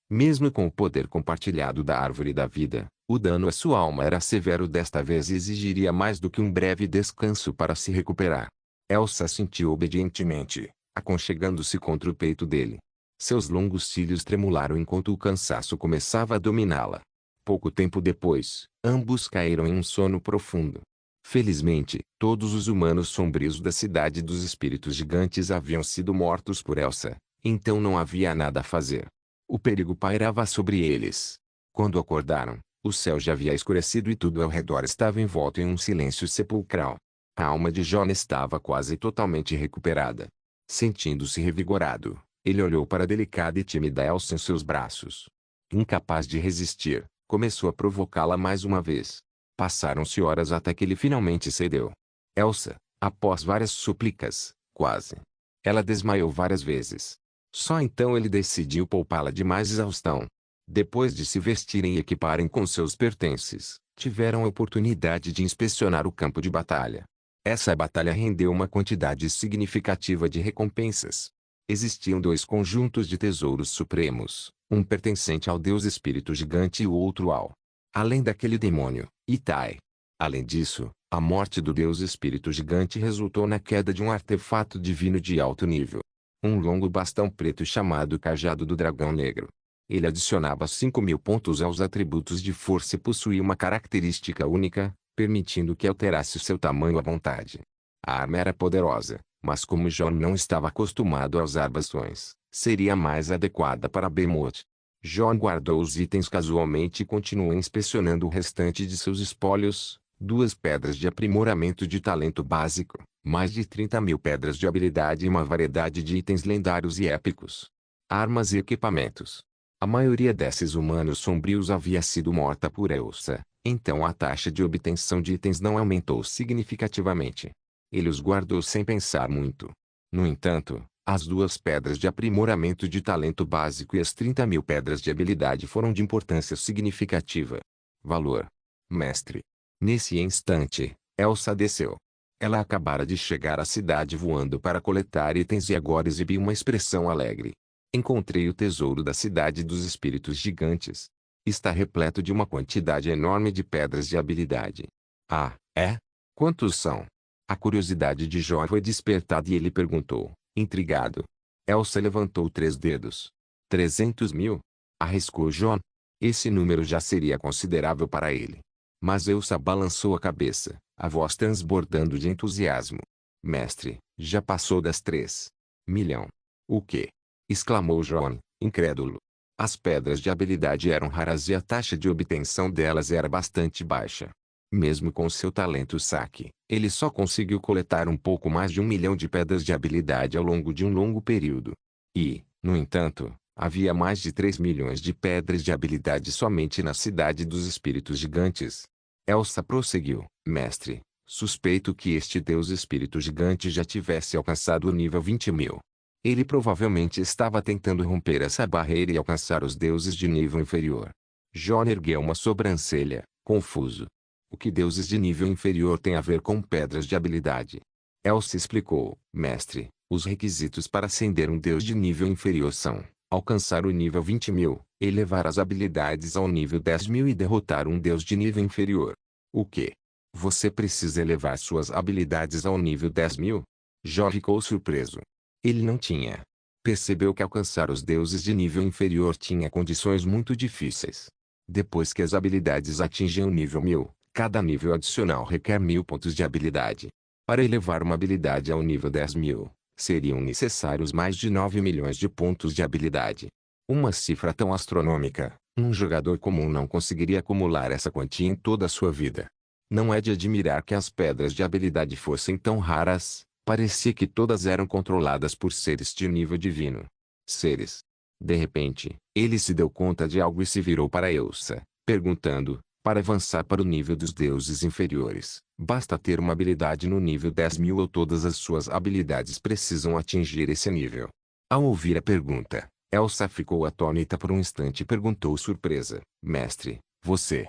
Mesmo com o poder compartilhado da árvore da vida, o dano à sua alma era severo desta vez e exigiria mais do que um breve descanso para se recuperar. Elsa sentiu obedientemente, aconchegando-se contra o peito dele. Seus longos cílios tremularam enquanto o cansaço começava a dominá-la. Pouco tempo depois, ambos caíram em um sono profundo. Felizmente, todos os humanos sombrios da cidade dos espíritos gigantes haviam sido mortos por Elsa, então não havia nada a fazer. O perigo pairava sobre eles. Quando acordaram, o céu já havia escurecido e tudo ao redor estava envolto em um silêncio sepulcral. A alma de John estava quase totalmente recuperada. Sentindo-se revigorado, ele olhou para a delicada e tímida Elsa em seus braços. Incapaz de resistir, começou a provocá-la mais uma vez. Passaram-se horas até que ele finalmente cedeu. Elsa, após várias súplicas, quase. Ela desmaiou várias vezes. Só então ele decidiu poupá-la de mais exaustão. Depois de se vestirem e equiparem com seus pertences, tiveram a oportunidade de inspecionar o campo de batalha. Essa batalha rendeu uma quantidade significativa de recompensas. Existiam 2 conjuntos de tesouros supremos, um pertencente ao deus espírito gigante e o outro ao. Além daquele demônio, Itai. Além disso, a morte do deus espírito gigante resultou na queda de um artefato divino de alto nível. Um longo bastão preto chamado Cajado do Dragão Negro. Ele adicionava 5.000 pontos aos atributos de força e possuía uma característica única, permitindo que alterasse seu tamanho à vontade. A arma era poderosa, mas como John não estava acostumado a usar bastões, seria mais adequada para Behemoth. John guardou os itens casualmente e continuou inspecionando o restante de seus espólios, 2 pedras de aprimoramento de talento básico, mais de 30.000 pedras de habilidade e uma variedade de itens lendários e épicos. Armas e equipamentos. A maioria desses humanos sombrios havia sido morta por Elsa, então a taxa de obtenção de itens não aumentou significativamente. Ele os guardou sem pensar muito. No entanto, as 2 pedras de aprimoramento de talento básico e as 30.000 pedras de habilidade foram de importância significativa. Valor. Mestre. Nesse instante, Elsa desceu. Ela acabara de chegar à cidade voando para coletar itens e agora exibia uma expressão alegre. Encontrei o tesouro da cidade dos espíritos gigantes. Está repleto de uma quantidade enorme de pedras de habilidade. Ah, é? Quantos são? A curiosidade de John foi despertada e ele perguntou, intrigado. Elsa levantou 3 dedos. 300.000? Arriscou John. Esse número já seria considerável para ele. Mas Elsa balançou a cabeça, a voz transbordando de entusiasmo. Mestre, já passou das 3 milhão. O quê? Exclamou John, incrédulo. As pedras de habilidade eram raras e a taxa de obtenção delas era bastante baixa. Mesmo com seu talento saque, ele só conseguiu coletar um pouco mais de 1 milhão de pedras de habilidade ao longo de um longo período. E, no entanto, havia mais de 3 milhões de pedras de habilidade somente na cidade dos espíritos gigantes. Elsa prosseguiu, mestre, suspeito que este deus espírito gigante já tivesse alcançado o nível 20.000. Ele provavelmente estava tentando romper essa barreira e alcançar os deuses de nível inferior. John ergueu uma sobrancelha, confuso. O que deuses de nível inferior têm a ver com pedras de habilidade? Elsa explicou, mestre, os requisitos para ascender um deus de nível inferior são alcançar o nível 20.000, elevar as habilidades ao nível 10.000 e derrotar um deus de nível inferior. O quê? Você precisa elevar suas habilidades ao nível 10.000? John ficou surpreso. Ele não tinha. Percebeu que alcançar os deuses de nível inferior tinha condições muito difíceis. Depois que as habilidades atingem o nível 1.000, cada nível adicional requer 1.000 pontos de habilidade. Para elevar uma habilidade ao nível 10.000, seriam necessários mais de 9 milhões de pontos de habilidade. Uma cifra tão astronômica, um jogador comum não conseguiria acumular essa quantia em toda a sua vida. Não é de admirar que as pedras de habilidade fossem tão raras. Parecia que todas eram controladas por seres de nível divino. Seres. De repente, ele se deu conta de algo e se virou para Elsa, perguntando, Para avançar para o nível dos deuses inferiores, basta ter uma habilidade no nível 10.000 ou todas as suas habilidades precisam atingir esse nível. Ao ouvir a pergunta, Elsa ficou atônita por um instante e perguntou surpresa: Mestre, você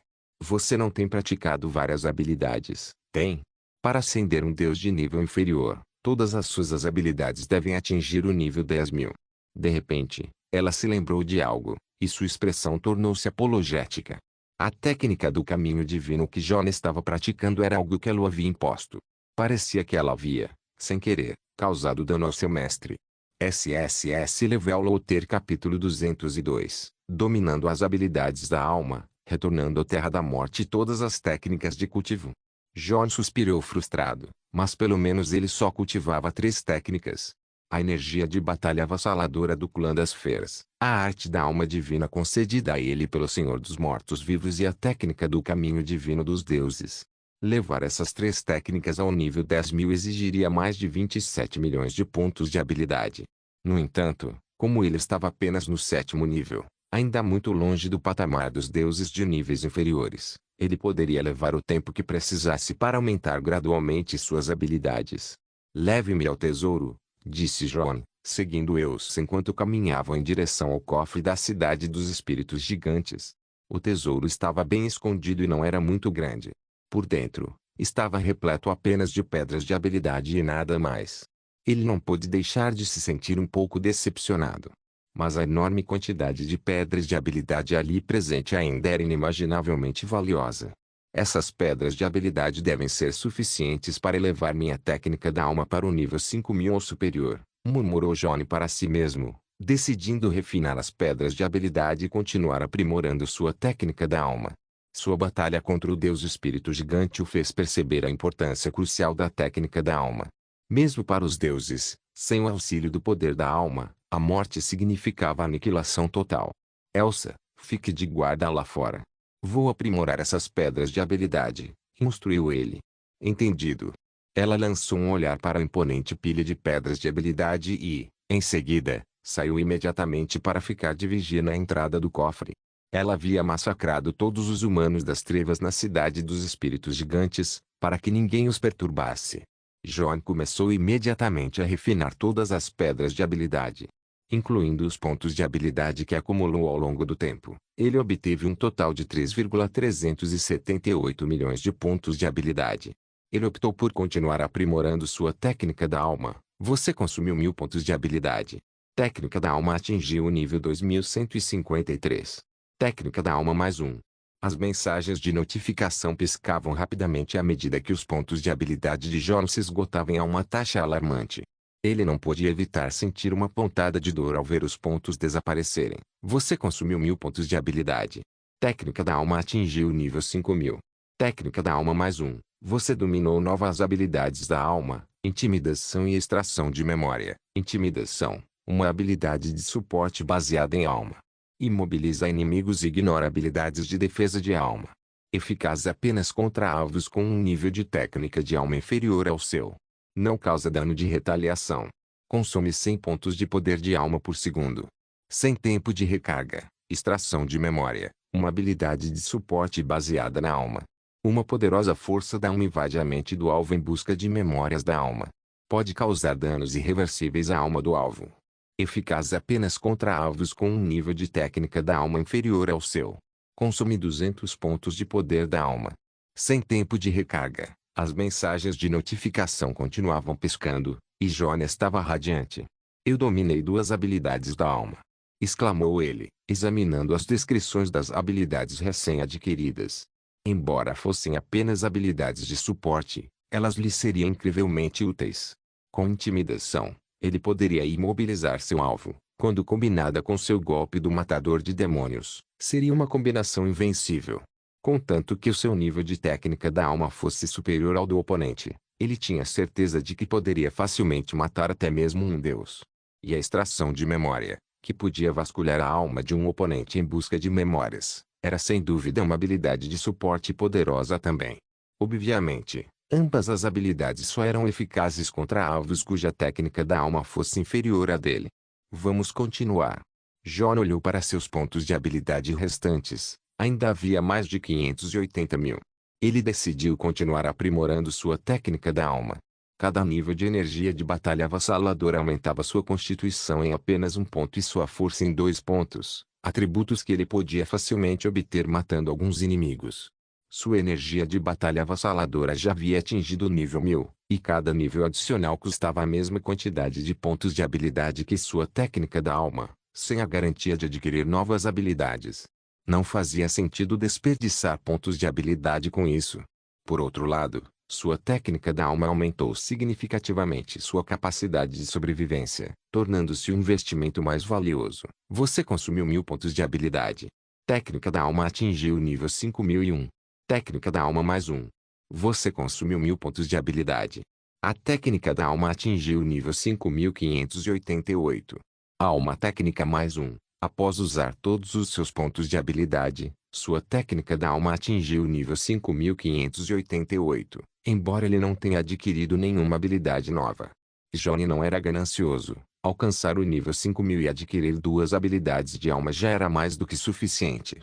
não tem praticado várias habilidades, tem? Para ascender um deus de nível inferior, todas as suas habilidades devem atingir o nível 10.000. De repente, ela se lembrou de algo, e sua expressão tornou-se apologética. A técnica do caminho divino que Jona estava praticando era algo que ela havia imposto. Parecia que ela havia, sem querer, causado dano ao seu mestre. SSS Level Loter Capítulo 202 Dominando as habilidades da alma, retornando à terra da morte e todas as técnicas de cultivo. Jon suspirou frustrado, mas pelo menos ele só cultivava 3 técnicas. A energia de batalha avassaladora do clã das feras, a arte da alma divina concedida a ele pelo Senhor dos Mortos-Vivos e a técnica do caminho divino dos deuses. Levar essas 3 técnicas ao nível 10.000 exigiria mais de 27 milhões de pontos de habilidade. No entanto, como ele estava apenas no 7º nível, ainda muito longe do patamar dos deuses de níveis inferiores, ele poderia levar o tempo que precisasse para aumentar gradualmente suas habilidades. Leve-me ao tesouro, disse Jon, seguindo Eus enquanto caminhavam em direção ao cofre da cidade dos espíritos gigantes. O tesouro estava bem escondido e não era muito grande. Por dentro, estava repleto apenas de pedras de habilidade e nada mais. Ele não pôde deixar de se sentir um pouco decepcionado. Mas a enorme quantidade de pedras de habilidade ali presente ainda era inimaginavelmente valiosa. Essas pedras de habilidade devem ser suficientes para elevar minha técnica da alma para o nível 5.000 ou superior, murmurou Jon para si mesmo, decidindo refinar as pedras de habilidade e continuar aprimorando sua técnica da alma. Sua batalha contra o deus espírito gigante o fez perceber a importância crucial da técnica da alma. Mesmo para os deuses, sem o auxílio do poder da alma, a morte significava aniquilação total. Elsa, fique de guarda lá fora. Vou aprimorar essas pedras de habilidade, instruiu ele. Entendido. Ela lançou um olhar para a imponente pilha de pedras de habilidade e, em seguida, saiu imediatamente para ficar de vigia na entrada do cofre. Ela havia massacrado todos os humanos das trevas na cidade dos espíritos gigantes, para que ninguém os perturbasse. Jon começou imediatamente a refinar todas as pedras de habilidade, incluindo os pontos de habilidade que acumulou ao longo do tempo. Ele obteve um total de 3,378 milhões de pontos de habilidade. Ele optou por continuar aprimorando sua técnica da alma. Você consumiu 1.000 pontos de habilidade. Técnica da alma atingiu o nível 2153. Técnica da alma mais 1. As mensagens de notificação piscavam rapidamente à medida que os pontos de habilidade de Jon se esgotavam a uma taxa alarmante. Ele não pôde evitar sentir uma pontada de dor ao ver os pontos desaparecerem. Você consumiu 1.000 pontos de habilidade. Técnica da alma atingiu o nível 5.000. Técnica da alma mais 1. Você dominou novas habilidades da alma, intimidação e extração de memória. Intimidação, uma habilidade de suporte baseada em alma. Imobiliza inimigos e ignora habilidades de defesa de alma. Eficaz apenas contra alvos com um nível de técnica de alma inferior ao seu. Não causa dano de retaliação. Consome 100 pontos de poder de alma por segundo. Sem tempo de recarga. Extração de memória, uma habilidade de suporte baseada na alma. Uma poderosa força da alma invade a mente do alvo em busca de memórias da alma. Pode causar danos irreversíveis à alma do alvo. Eficaz apenas contra alvos com um nível de técnica da alma inferior ao seu. Consome 200 pontos de poder da alma. Sem tempo de recarga, as mensagens de notificação continuavam piscando, e Jon estava radiante. Eu dominei 2 habilidades da alma, exclamou ele, examinando as descrições das habilidades recém-adquiridas. Embora fossem apenas habilidades de suporte, elas lhe seriam incrivelmente úteis. Com intimidação, ele poderia imobilizar seu alvo, quando combinada com seu golpe do matador de demônios, seria uma combinação invencível. Contanto que o seu nível de técnica da alma fosse superior ao do oponente, ele tinha certeza de que poderia facilmente matar até mesmo um deus. E a extração de memória, que podia vasculhar a alma de um oponente em busca de memórias, era sem dúvida uma habilidade de suporte poderosa também. Obviamente, ambas as habilidades só eram eficazes contra alvos cuja técnica da alma fosse inferior à dele. Vamos continuar. Jon olhou para seus pontos de habilidade restantes, Ainda havia mais de 580 mil. Ele decidiu continuar aprimorando sua técnica da alma. Cada nível de energia de batalha avassaladora aumentava sua constituição em apenas 1 ponto e sua força em 2 pontos, atributos que ele podia facilmente obter matando alguns inimigos. Sua energia de batalha avassaladora já havia atingido o nível 1000, e cada nível adicional custava a mesma quantidade de pontos de habilidade que sua técnica da alma, sem a garantia de adquirir novas habilidades. Não fazia sentido desperdiçar pontos de habilidade com isso. Por outro lado, sua técnica da alma aumentou significativamente sua capacidade de sobrevivência, tornando-se um investimento mais valioso. Você consumiu 1000 pontos de habilidade. Técnica da alma atingiu o nível 5001. Técnica da alma mais 1. Você consumiu 1000 pontos de habilidade. A técnica da alma atingiu o nível 5588. Alma técnica mais 1. Após usar todos os seus pontos de habilidade, sua técnica da alma atingiu o nível 5588, embora ele não tenha adquirido nenhuma habilidade nova. Johnny não era ganancioso. Alcançar o nível 5000 e adquirir 2 habilidades de alma já era mais do que suficiente.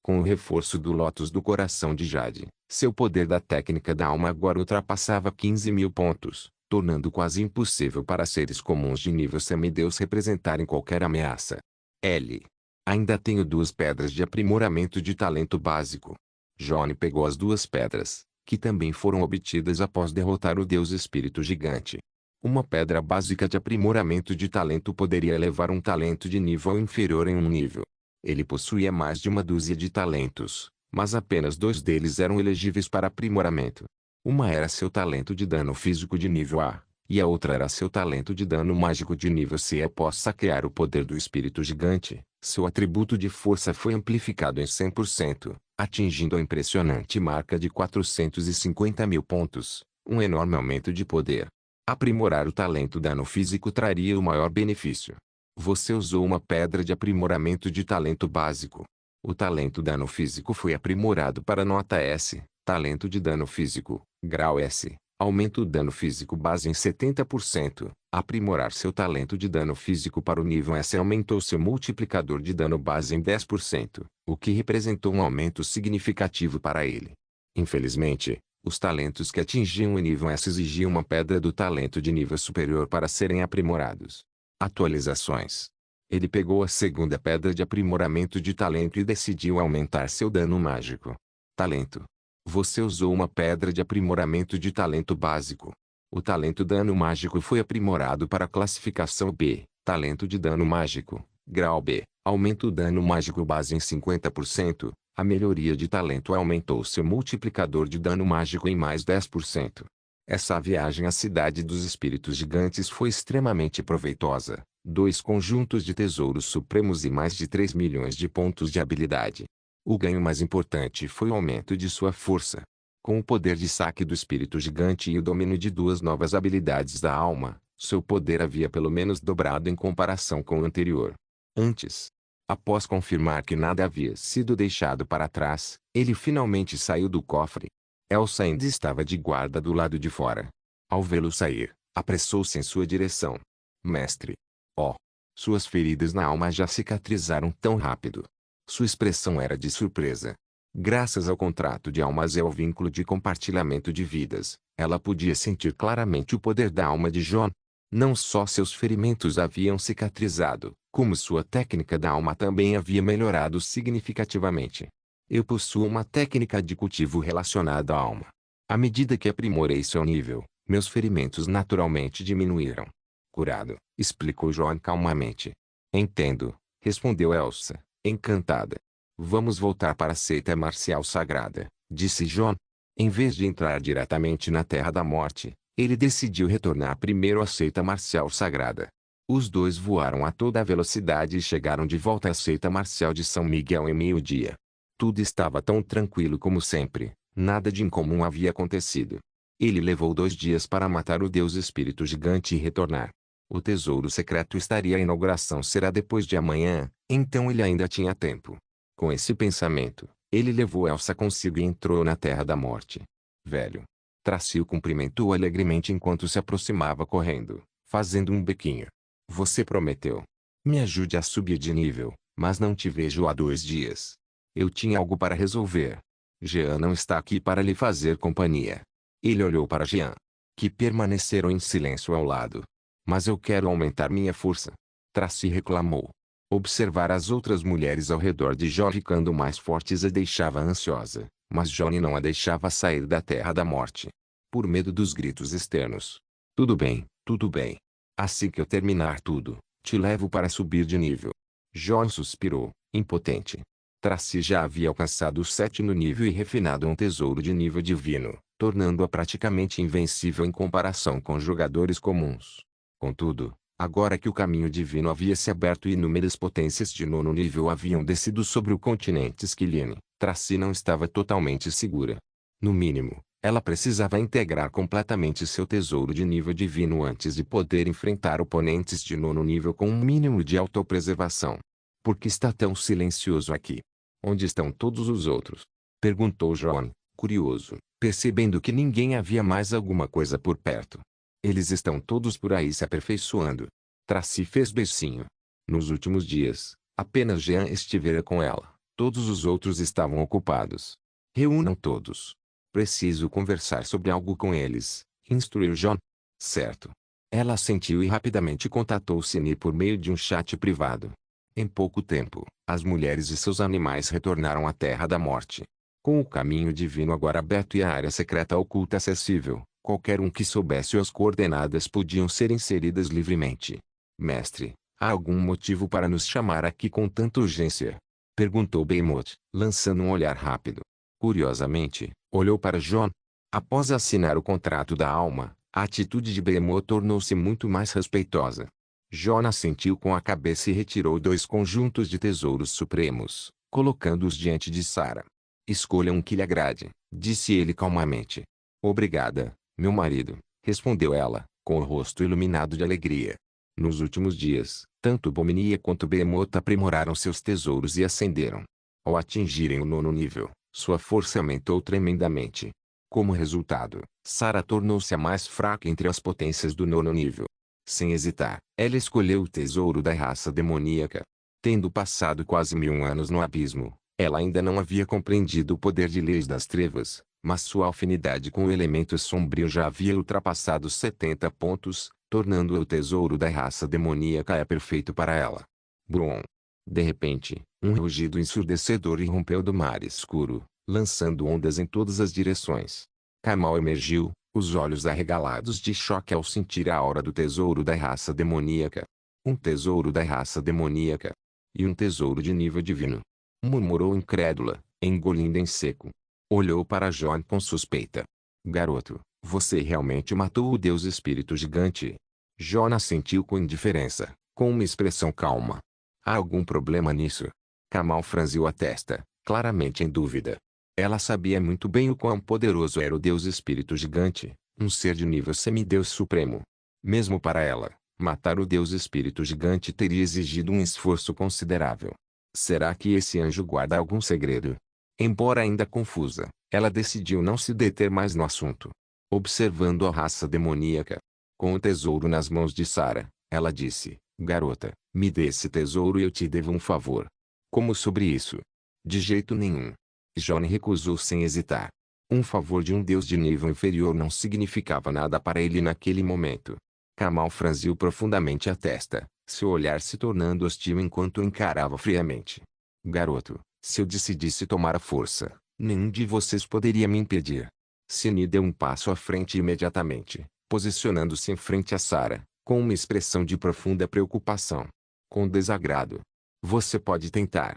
Com o reforço do Lótus do Coração de Jade, seu poder da técnica da alma agora ultrapassava 15.000 pontos, tornando quase impossível para seres comuns de nível semideus representarem qualquer ameaça. L. Ainda tenho 2 pedras de aprimoramento de talento básico. Johnny pegou as 2 pedras, que também foram obtidas após derrotar o Deus Espírito Gigante. Uma pedra básica de aprimoramento de talento poderia elevar um talento de nível inferior em um nível. Ele possuía mais de uma dúzia de talentos, mas apenas 2 deles eram elegíveis para aprimoramento. Uma era seu talento de dano físico de nível A, e a outra era seu talento de dano mágico de nível C. Após saquear o poder do Espírito Gigante, seu atributo de força foi amplificado em 100%, atingindo a impressionante marca de 450.000 pontos, um enorme aumento de poder. Aprimorar o talento dano físico traria o maior benefício. Você usou uma pedra de aprimoramento de talento básico. O talento dano físico foi aprimorado para nota S, talento de dano físico, grau S, aumenta o dano físico base em 70%. Aprimorar seu talento de dano físico para o nível S aumentou seu multiplicador de dano base em 10%, o que representou um aumento significativo para ele. Infelizmente, os talentos que atingiam o nível S exigiam uma pedra do talento de nível superior para serem aprimorados. Atualizações. Ele pegou a segunda pedra de aprimoramento de talento e decidiu aumentar seu dano mágico. Talento. Você usou uma pedra de aprimoramento de talento básico. O talento dano mágico foi aprimorado para a classificação B, talento de dano mágico, grau B. Aumenta o dano mágico base em 50%. A melhoria de talento aumentou seu multiplicador de dano mágico em mais 10%. Essa viagem à cidade dos espíritos gigantes foi extremamente proveitosa. 2 conjuntos de tesouros supremos e mais de 3 milhões de pontos de habilidade. O ganho mais importante foi o aumento de sua força. Com o poder de saque do espírito gigante e o domínio de 2 novas habilidades da alma, seu poder havia pelo menos dobrado em comparação com o anterior. Antes, após confirmar que nada havia sido deixado para trás, ele finalmente saiu do cofre. Elsa ainda estava de guarda do lado de fora. Ao vê-lo sair, apressou-se em sua direção. Mestre. Oh! Suas feridas na alma já cicatrizaram tão rápido. Sua expressão era de surpresa. Graças ao contrato de almas e ao vínculo de compartilhamento de vidas, ela podia sentir claramente o poder da alma de John. Não só seus ferimentos haviam cicatrizado, como sua técnica da alma também havia melhorado significativamente. Eu possuo uma técnica de cultivo relacionada à alma. À medida que aprimorei seu nível, meus ferimentos naturalmente diminuíram. Curado, explicou John calmamente. Entendo, respondeu Elsa, encantada. Vamos voltar para a seita marcial sagrada, disse John. Em vez de entrar diretamente na Terra da Morte, ele decidiu retornar primeiro à seita marcial sagrada. Os dois voaram a toda velocidade e chegaram de volta à seita marcial de São Miguel em meio-dia. Tudo estava tão tranquilo como sempre, nada de incomum havia acontecido. Ele levou 2 dias para matar o Deus Espírito Gigante e retornar. O tesouro secreto estaria. A inauguração será depois de amanhã, então ele ainda tinha tempo. Com esse pensamento, ele levou Elsa consigo e entrou na Terra da Morte. Velho. Tracy o cumprimentou alegremente enquanto se aproximava correndo, fazendo um bequinho. Você prometeu. Me ajude a subir de nível, Mas não te vejo há 2 dias. Eu tinha algo para resolver. Jean não está aqui para lhe fazer companhia. Ele olhou para Jean, que permaneceram em silêncio ao lado. Mas eu quero aumentar minha força. Tracy reclamou. Observar as outras mulheres ao redor de John ficando mais fortes a deixava ansiosa, mas Johnny não a deixava sair da terra da morte. Por medo dos gritos externos. Tudo bem, tudo bem. Assim que eu terminar tudo, te levo para subir de nível. John suspirou, impotente. Tracy já havia alcançado o 7º nível e refinado um tesouro de nível divino, tornando-a praticamente invencível em comparação com jogadores comuns. Contudo, agora que o caminho divino havia se aberto e inúmeras potências de 9º nível haviam descido sobre o continente Skilline, Tracy não estava totalmente segura. No mínimo, ela precisava integrar completamente seu tesouro de nível divino antes de poder enfrentar oponentes de 9º nível com um mínimo de autopreservação. Por que está tão silencioso aqui? Onde estão todos os outros? Perguntou John, curioso, percebendo que ninguém havia mais alguma coisa por perto. Eles estão todos por aí se aperfeiçoando. Tracy fez beicinho. Nos últimos dias, apenas Jean estivera com ela. Todos os outros estavam ocupados. Reúnam todos. Preciso conversar sobre algo com eles, instruiu John. Certo. Ela assentiu e rapidamente contatou Cine por meio de um chat privado. Em pouco tempo, as mulheres e seus animais retornaram à Terra da Morte. Com o caminho divino agora aberto e a área secreta oculta acessível, qualquer um que soubesse as coordenadas podiam ser inseridas livremente. Mestre, há algum motivo para nos chamar aqui com tanta urgência? Perguntou Behemoth, lançando um olhar rápido. Curiosamente, olhou para John. Após assinar o contrato da alma, a atitude de Behemoth tornou-se muito mais respeitosa. John assentiu com a cabeça e retirou 2 conjuntos de tesouros supremos, colocando-os diante de Sarah. Escolha um que lhe agrade, disse ele calmamente. Obrigada, meu marido, respondeu ela, com o rosto iluminado de alegria. Nos últimos dias, tanto Bominia quanto Behemoth aprimoraram seus tesouros e ascenderam. Ao atingirem o 9º nível, sua força aumentou tremendamente. Como resultado, Sarah tornou-se a mais fraca entre as potências do 9º nível. Sem hesitar, ela escolheu o tesouro da raça demoníaca. Tendo passado quase 1000 anos no abismo, ela ainda não havia compreendido o poder de leis das trevas, mas sua afinidade com o elemento sombrio já havia ultrapassado 70 pontos, tornando-o o tesouro da raça demoníaca perfeito para ela. Brum! De repente, um rugido ensurdecedor irrompeu do mar escuro, lançando ondas em todas as direções. Kamal emergiu, os olhos arregalados de choque ao sentir a aura do tesouro da raça demoníaca. Um tesouro da raça demoníaca. E um tesouro de nível divino. Murmurou incrédula, engolindo em seco. Olhou para John com suspeita. Garoto, você realmente matou o deus espírito gigante? John assentiu com indiferença, com uma expressão calma. Há algum problema nisso? Kamal franziu a testa, claramente em dúvida. Ela sabia muito bem o quão poderoso era o deus espírito gigante, um ser de nível semideus supremo. Mesmo para ela, matar o deus espírito gigante teria exigido um esforço considerável. Será que esse anjo guarda algum segredo? Embora ainda confusa, ela decidiu não se deter mais no assunto. Observando a raça demoníaca. Com o tesouro nas mãos de Sarah, ela disse, garota, me dê esse tesouro e eu te devo um favor. Como sobre isso? De jeito nenhum. John recusou sem hesitar. Um favor de um deus de nível inferior não significava nada para ele naquele momento. Kamal franziu profundamente a testa, seu olhar se tornando hostil enquanto o encarava friamente. Garoto, se eu decidisse tomar a força, nenhum de vocês poderia me impedir. Cine deu um passo à frente imediatamente, posicionando-se em frente a Sarah, com uma expressão de profunda preocupação. Com desagrado. Você pode tentar.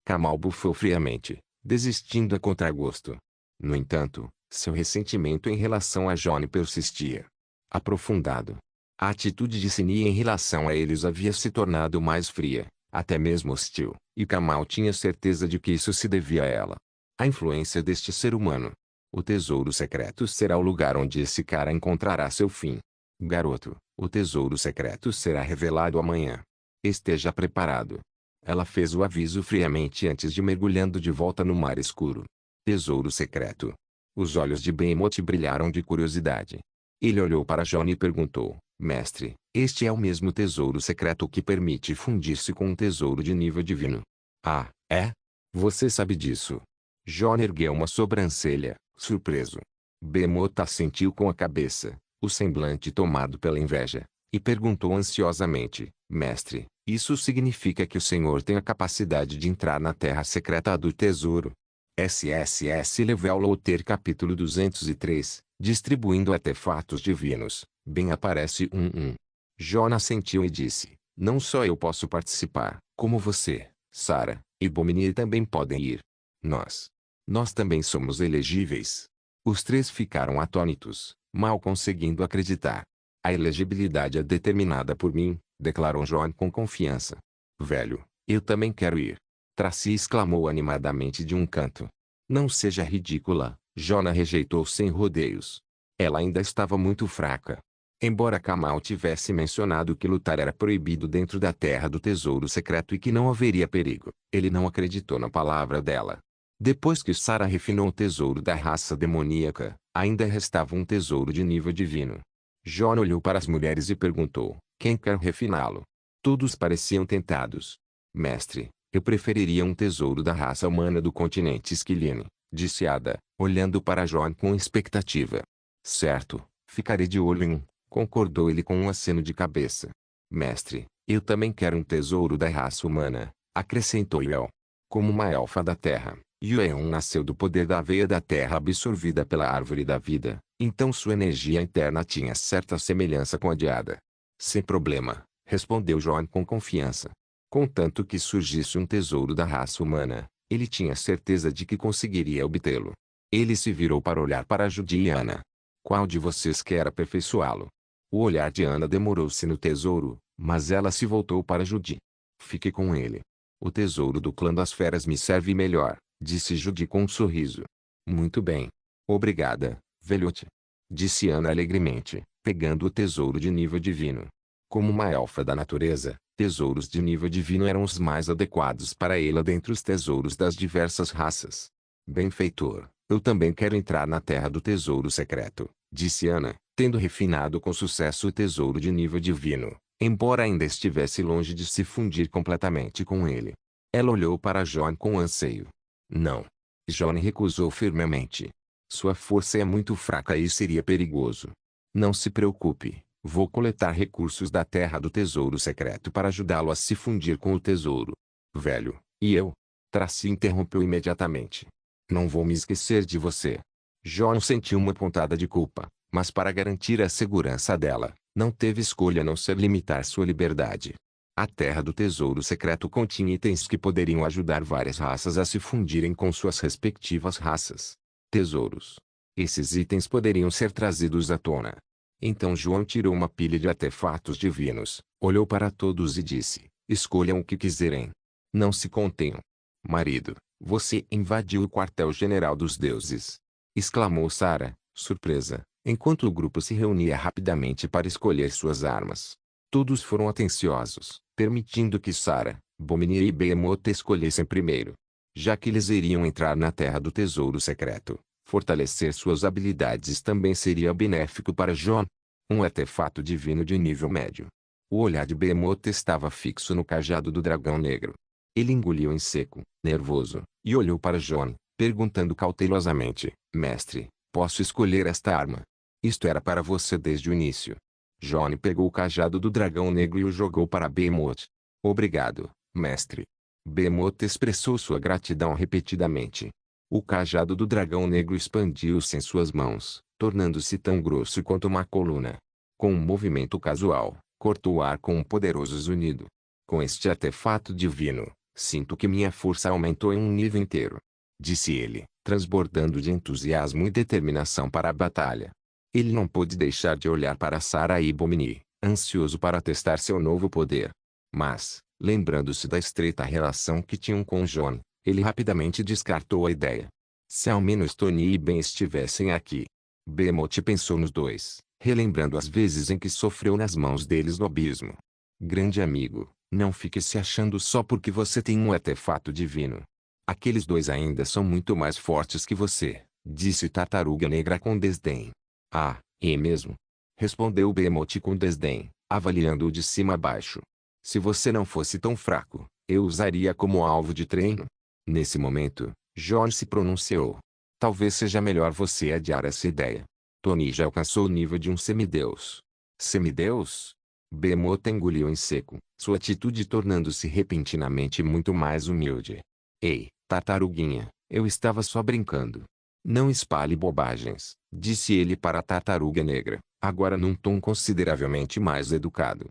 Kamal bufou friamente, desistindo a contragosto. No entanto, seu ressentimento em relação a John persistia. Aprofundado. A atitude de Cine em relação a eles havia se tornado mais fria, até mesmo hostil, e Kamal tinha certeza de que isso se devia a ela. A influência deste ser humano. O tesouro secreto será o lugar onde esse cara encontrará seu fim. Garoto, o tesouro secreto será revelado amanhã. Esteja preparado. Ela fez o aviso friamente antes de mergulhando de volta no mar escuro. Tesouro secreto. Os olhos de Behemoth brilharam de curiosidade. Ele olhou para John e perguntou, Mestre, este é o mesmo tesouro secreto que permite fundir-se com um tesouro de nível divino. Ah, é? Você sabe disso? John ergueu uma sobrancelha, surpreso. Behemoth assentiu com a cabeça, o semblante tomado pela inveja, e perguntou ansiosamente: Mestre, isso significa que o Senhor tem a capacidade de entrar na terra secreta do tesouro? SSS Level Loter capítulo 203, distribuindo artefatos divinos, bem aparece 1. John assentiu e disse: Não só eu posso participar, como você, Sarah, e Bomini também podem ir. Nós também somos elegíveis. Os três ficaram atônitos, mal conseguindo acreditar. A elegibilidade é determinada por mim, declarou John com confiança. Velho, eu também quero ir. Tracy exclamou animadamente de um canto. Não seja ridícula, Jonah rejeitou sem rodeios. Ela ainda estava muito fraca. Embora Kamal tivesse mencionado que lutar era proibido dentro da Terra do Tesouro Secreto e que não haveria perigo, ele não acreditou na palavra dela. Depois que Sarah refinou o tesouro da raça demoníaca, ainda restava um tesouro de nível divino. John olhou para as mulheres e perguntou: quem quer refiná-lo? Todos pareciam tentados. Mestre, eu preferiria um tesouro da raça humana do continente Esquiline, disse Ada, olhando para John com expectativa. Certo, ficarei de olho em, concordou ele com um aceno de cabeça. Mestre, eu também quero um tesouro da raça humana, acrescentou Yuel. Como uma elfa da terra, Yueon nasceu do poder da veia da terra absorvida pela árvore da vida, então sua energia interna tinha certa semelhança com a de Ada. Sem problema, respondeu John com confiança. Contanto que surgisse um tesouro da raça humana, ele tinha certeza de que conseguiria obtê-lo. Ele se virou para olhar para Judy e Ana. Qual de vocês quer aperfeiçoá-lo? O olhar de Ana demorou-se no tesouro, mas ela se voltou para Judy. Fique com ele. O tesouro do clã das feras me serve melhor, disse Judy com um sorriso. Muito bem. Obrigada, velhote. Disse Ana alegremente, pegando o tesouro de nível divino. Como uma elfa da natureza, tesouros de nível divino eram os mais adequados para ela dentre os tesouros das diversas raças. Benfeitor, eu também quero entrar na terra do tesouro secreto, disse Ana, tendo refinado com sucesso o tesouro de nível divino, embora ainda estivesse longe de se fundir completamente com ele. Ela olhou para John com anseio. Não. John recusou firmemente. Sua força é muito fraca e seria perigoso. Não se preocupe, vou coletar recursos da terra do tesouro secreto para ajudá-lo a se fundir com o tesouro. Velho, e eu? Tracy interrompeu imediatamente. Não vou me esquecer de você. John sentiu uma pontada de culpa, mas para garantir a segurança dela, não teve escolha a não ser limitar sua liberdade. A terra do tesouro secreto continha itens que poderiam ajudar várias raças a se fundirem com suas respectivas raças. Tesouros. Esses itens poderiam ser trazidos à tona. Então João tirou uma pilha de artefatos divinos, olhou para todos e disse: escolham o que quiserem. Não se contenham. Marido, você invadiu o quartel-general dos deuses! Exclamou Sarah, surpresa, enquanto o grupo se reunia rapidamente para escolher suas armas. Todos foram atenciosos, permitindo que Sarah, Bomini e Behemoth escolhessem primeiro. Já que eles iriam entrar na Terra do Tesouro Secreto, fortalecer suas habilidades também seria benéfico para John. Um artefato divino de nível médio. O olhar de Behemoth estava fixo no cajado do dragão negro. Ele engoliu em seco, nervoso, e olhou para John, perguntando cautelosamente: Mestre, posso escolher esta arma? Isto era para você desde o início. John pegou o cajado do dragão negro e o jogou para Behemoth. Obrigado, mestre. Behemoth expressou sua gratidão repetidamente. O cajado do dragão negro expandiu-se em suas mãos, tornando-se tão grosso quanto uma coluna. Com um movimento casual, cortou o ar com um poderoso zunido. Com este artefato divino, sinto que minha força aumentou em um nível inteiro. Disse ele, transbordando de entusiasmo e determinação para a batalha. Ele não pôde deixar de olhar para Sarah e Bomini, ansioso para testar seu novo poder. Mas, lembrando-se da estreita relação que tinham com John, ele rapidamente descartou a ideia. Se ao menos Tony e Ben estivessem aqui. Behemoth pensou nos dois, relembrando as vezes em que sofreu nas mãos deles no abismo. Grande amigo, não fique se achando só porque você tem um artefato divino. Aqueles dois ainda são muito mais fortes que você, disse Tartaruga Negra com desdém. Ah, é mesmo? respondeu Behemoth com desdém, avaliando-o de cima a baixo. Se você não fosse tão fraco, eu usaria como alvo de treino. Nesse momento, Jon se pronunciou. Talvez seja melhor você adiar essa ideia. Tony já alcançou o nível de um semideus. Semideus? Behemoth engoliu em seco, sua atitude tornando-se repentinamente muito mais humilde. Ei, tartaruguinha, eu estava só brincando. Não espalhe bobagens, disse ele para a tartaruga negra, agora num tom consideravelmente mais educado.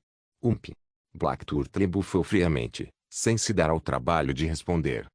Black Turtle bufou friamente, sem se dar ao trabalho de responder.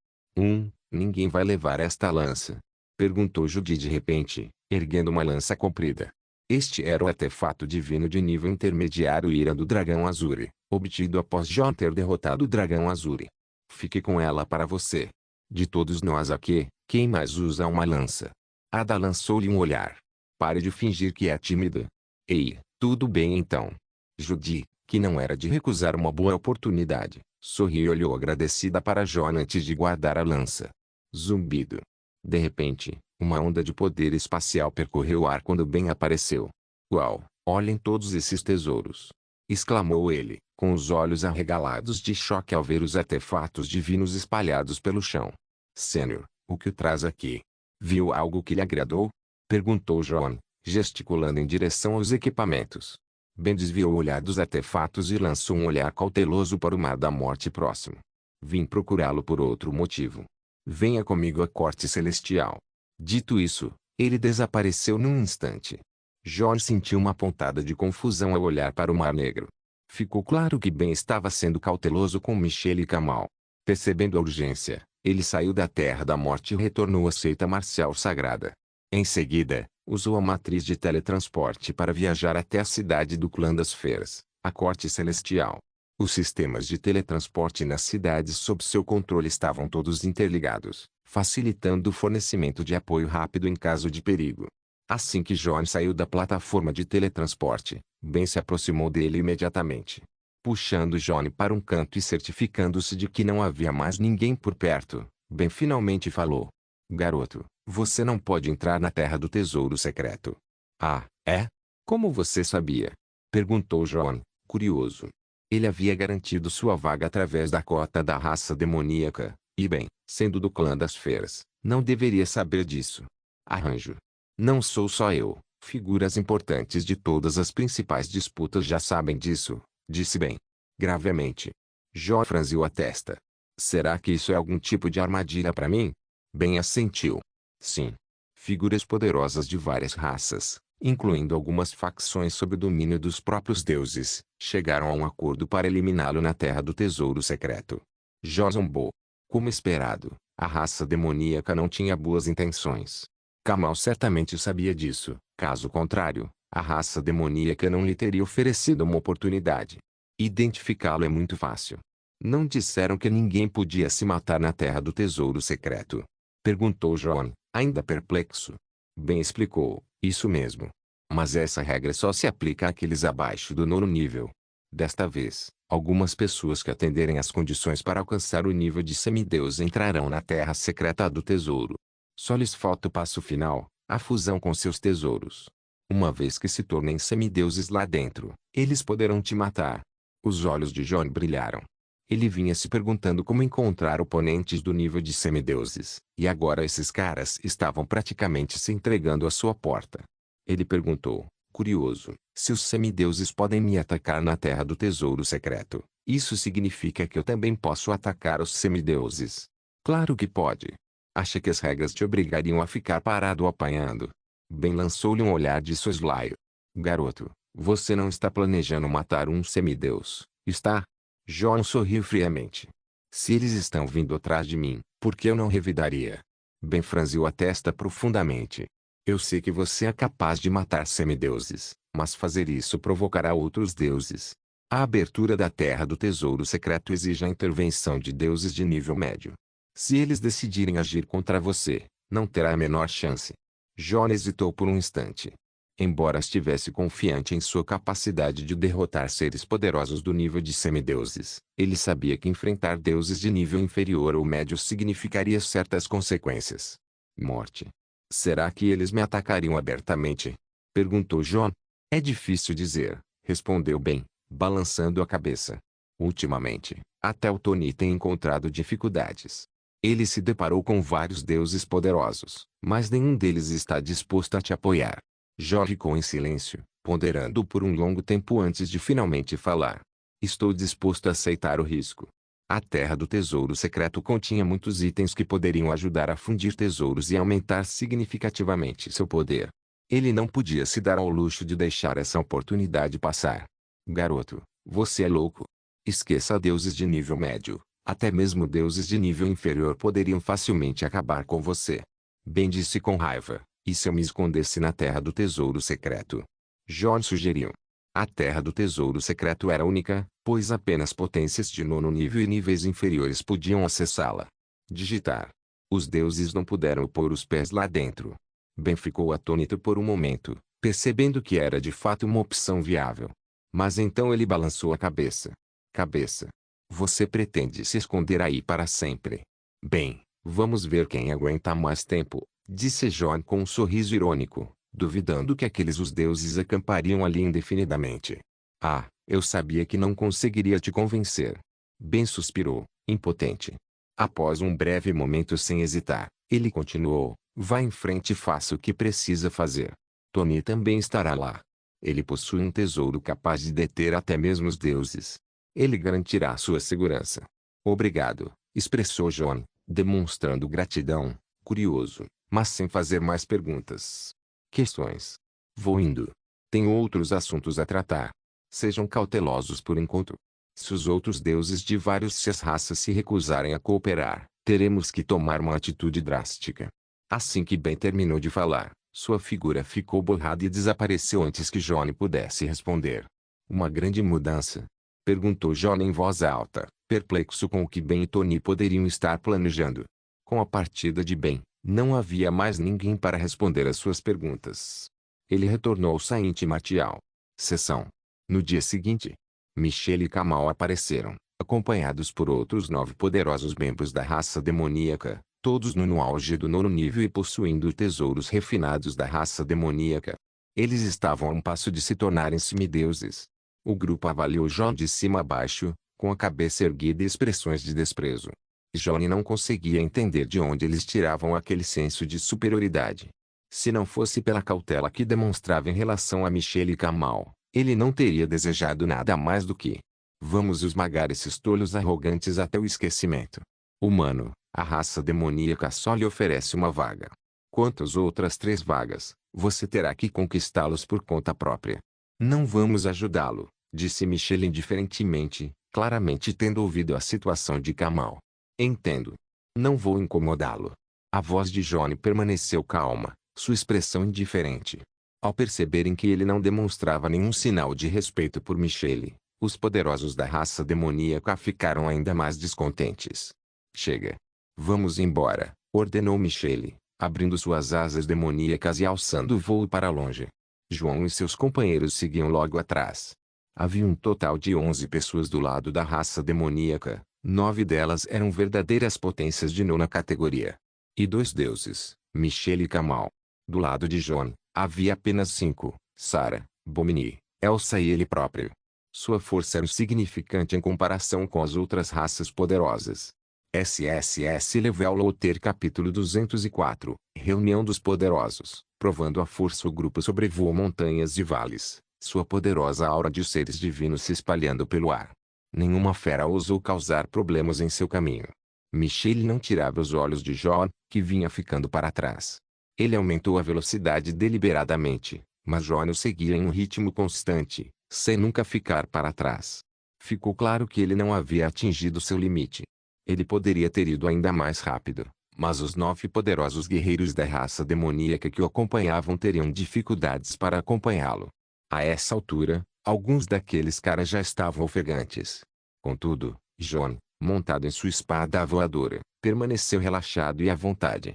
Ninguém vai levar esta lança? Perguntou Judy de repente, erguendo uma lança comprida. Este era o artefato divino de nível intermediário Ira do Dragão Azure, obtido após Jon ter derrotado o Dragão Azure. Fique com ela para você. De todos nós aqui, quem mais usa uma lança? Ada lançou-lhe um olhar. Pare de fingir que é tímida. Ei, tudo bem então. Judy, que não era de recusar uma boa oportunidade, sorriu e olhou agradecida para Jon antes de guardar a lança. Zumbido. De repente, uma onda de poder espacial percorreu o ar quando Ben apareceu. Uau, olhem todos esses tesouros! Exclamou ele, com os olhos arregalados de choque ao ver os artefatos divinos espalhados pelo chão. Sênior, o que o traz aqui? Viu algo que lhe agradou? Perguntou Jon, gesticulando em direção aos equipamentos. Ben desviou o olhar dos artefatos e lançou um olhar cauteloso para o Mar da Morte próximo. Vim procurá-lo por outro motivo. Venha comigo à Corte Celestial. Dito isso, ele desapareceu num instante. Jon sentiu uma pontada de confusão ao olhar para o Mar Negro. Ficou claro que Ben estava sendo cauteloso com Michelle e Kamal. Percebendo a urgência, ele saiu da Terra da Morte e retornou à seita marcial sagrada. Em seguida, usou a matriz de teletransporte para viajar até a cidade do Clã das Feras, a Corte Celestial. Os sistemas de teletransporte nas cidades sob seu controle estavam todos interligados, facilitando o fornecimento de apoio rápido em caso de perigo. Assim que Jon saiu da plataforma de teletransporte, Ben se aproximou dele imediatamente. Puxando Jon para um canto e certificando-se de que não havia mais ninguém por perto, Ben finalmente falou. Garoto, você não pode entrar na Terra do Tesouro Secreto. Ah, é? Como você sabia? Perguntou Jon, curioso. Ele havia garantido sua vaga através da cota da raça demoníaca, e Ben, sendo do Clã das Feras, não deveria saber disso. Arranjo. Não sou só eu, figuras importantes de todas as principais disputas já sabem disso, disse Ben. Gravemente. Jon franziu a testa. Será que isso é algum tipo de armadilha para mim? Ben assentiu. Sim. Figuras poderosas de várias raças, incluindo algumas facções sob o domínio dos próprios deuses, chegaram a um acordo para eliminá-lo na Terra do Tesouro Secreto. Jon zombou. Como esperado, a raça demoníaca não tinha boas intenções. Kamal certamente sabia disso, caso contrário, a raça demoníaca não lhe teria oferecido uma oportunidade. Identificá-lo é muito fácil. Não disseram que ninguém podia se matar na Terra do Tesouro Secreto? Perguntou Jon, ainda perplexo. Ben explicou, isso mesmo. Mas essa regra só se aplica àqueles abaixo do 9º nível. Desta vez, algumas pessoas que atenderem às condições para alcançar o nível de semideus entrarão na Terra Secreta do Tesouro. Só lhes falta o passo final, a fusão com seus tesouros. Uma vez que se tornem semideuses lá dentro, eles poderão te matar. Os olhos de Jon brilharam. Ele vinha se perguntando como encontrar oponentes do nível de semideuses, e agora esses caras estavam praticamente se entregando à sua porta. Ele perguntou, curioso, se os semideuses podem me atacar na Terra do Tesouro Secreto, isso significa que eu também posso atacar os semideuses? Claro que pode. Acha que as regras te obrigariam a ficar parado apanhando? Ben lançou-lhe um olhar de soslaio. Garoto, você não está planejando matar um semideus, está? Jon sorriu friamente. Se eles estão vindo atrás de mim, por que eu não revidaria? Ben franziu a testa profundamente. Eu sei que você é capaz de matar semideuses, mas fazer isso provocará outros deuses. A abertura da Terra do Tesouro Secreto exige a intervenção de deuses de nível médio. Se eles decidirem agir contra você, não terá a menor chance. Jon hesitou por um instante. Embora estivesse confiante em sua capacidade de derrotar seres poderosos do nível de semideuses, ele sabia que enfrentar deuses de nível inferior ou médio significaria certas consequências. Morte. Será que eles me atacariam abertamente? Perguntou Jon. É difícil dizer, respondeu Ben, balançando a cabeça. Ultimamente, até o Tony tem encontrado dificuldades. Ele se deparou com vários deuses poderosos, mas nenhum deles está disposto a te apoiar. John ficou em silêncio, ponderando por um longo tempo antes de finalmente falar. Estou disposto a aceitar o risco. A Terra do Tesouro Secreto continha muitos itens que poderiam ajudar a fundir tesouros e aumentar significativamente seu poder. Ele não podia se dar ao luxo de deixar essa oportunidade passar. Garoto, você é louco. Esqueça deuses de nível médio. Até mesmo deuses de nível inferior poderiam facilmente acabar com você. Ben disse com raiva. E se eu me escondesse na Terra do Tesouro Secreto? John sugeriu. A Terra do Tesouro Secreto era única, pois apenas potências de nono nível e níveis inferiores podiam acessá-la. Digitar. Os deuses não puderam pôr os pés lá dentro. Ben ficou atônito por um momento, percebendo que era de fato uma opção viável. Mas então ele balançou a cabeça. Cabeça. Você pretende se esconder aí para sempre? Bem, vamos ver quem aguenta mais tempo, disse John com um sorriso irônico, duvidando que aqueles os deuses acampariam ali indefinidamente. Ah, eu sabia que não conseguiria te convencer. Ben suspirou, impotente. Após um breve momento sem hesitar, ele continuou, vá em frente e faça o que precisa fazer. Tony também estará lá. Ele possui um tesouro capaz de deter até mesmo os deuses. Ele garantirá sua segurança. Obrigado, expressou John, demonstrando gratidão, curioso, mas sem fazer mais perguntas. Questões. Vou indo. Tenho outros assuntos a tratar. Sejam cautelosos por enquanto. Se os outros deuses de várias raças se recusarem a cooperar, teremos que tomar uma atitude drástica. Assim que Ben terminou de falar, sua figura ficou borrada e desapareceu antes que John pudesse responder. Uma grande mudança? Perguntou John em voz alta, perplexo com o que Ben e Tony poderiam estar planejando. Com a partida de Ben, não havia mais ninguém para responder às suas perguntas. Ele retornou ao Saint Martial. Sessão. No dia seguinte, Michelle e Kamal apareceram, acompanhados por outros 9 poderosos membros da raça demoníaca, todos no auge do nono nível e possuindo tesouros refinados da raça demoníaca. Eles estavam a um passo de se tornarem semideuses. O grupo avaliou John de cima a baixo, com a cabeça erguida e expressões de desprezo. John não conseguia entender de onde eles tiravam aquele senso de superioridade. Se não fosse pela cautela que demonstrava em relação a Michelle e Kamal, ele não teria desejado nada mais do que: vamos esmagar esses tolos arrogantes até o esquecimento. Humano, a raça demoníaca só lhe oferece uma vaga. Quanto às outras 3 vagas, você terá que conquistá-los por conta própria. Não vamos ajudá-lo, disse Michelle indiferentemente, claramente tendo ouvido a situação de Kamal. Entendo. Não vou incomodá-lo. A voz de John permaneceu calma, sua expressão indiferente. Ao perceberem que ele não demonstrava nenhum sinal de respeito por Michelle, os poderosos da raça demoníaca ficaram ainda mais descontentes. Chega. Vamos embora, ordenou Michelle, abrindo suas asas demoníacas e alçando o voo para longe. João e seus companheiros seguiam logo atrás. Havia um total de 11 pessoas do lado da raça demoníaca, 9 delas eram verdadeiras potências de nona categoria. E 2 deuses, Michelle e Kamal. Do lado de John, havia apenas 5, Sarah, Bomini, Elsa e ele próprio. Sua força era insignificante em comparação com as outras raças poderosas. SSS Level Loter Capítulo 204 Reunião dos Poderosos. Provando a força, o grupo sobrevoou montanhas e vales, sua poderosa aura de seres divinos se espalhando pelo ar. Nenhuma fera ousou causar problemas em seu caminho. Michelle não tirava os olhos de John, que vinha ficando para trás. Ele aumentou a velocidade deliberadamente, mas John o seguia em um ritmo constante, sem nunca ficar para trás. Ficou claro que ele não havia atingido seu limite. Ele poderia ter ido ainda mais rápido, mas os 9 poderosos guerreiros da raça demoníaca que o acompanhavam teriam dificuldades para acompanhá-lo. A essa altura, alguns daqueles caras já estavam ofegantes. Contudo, John, montado em sua espada voadora, permaneceu relaxado e à vontade.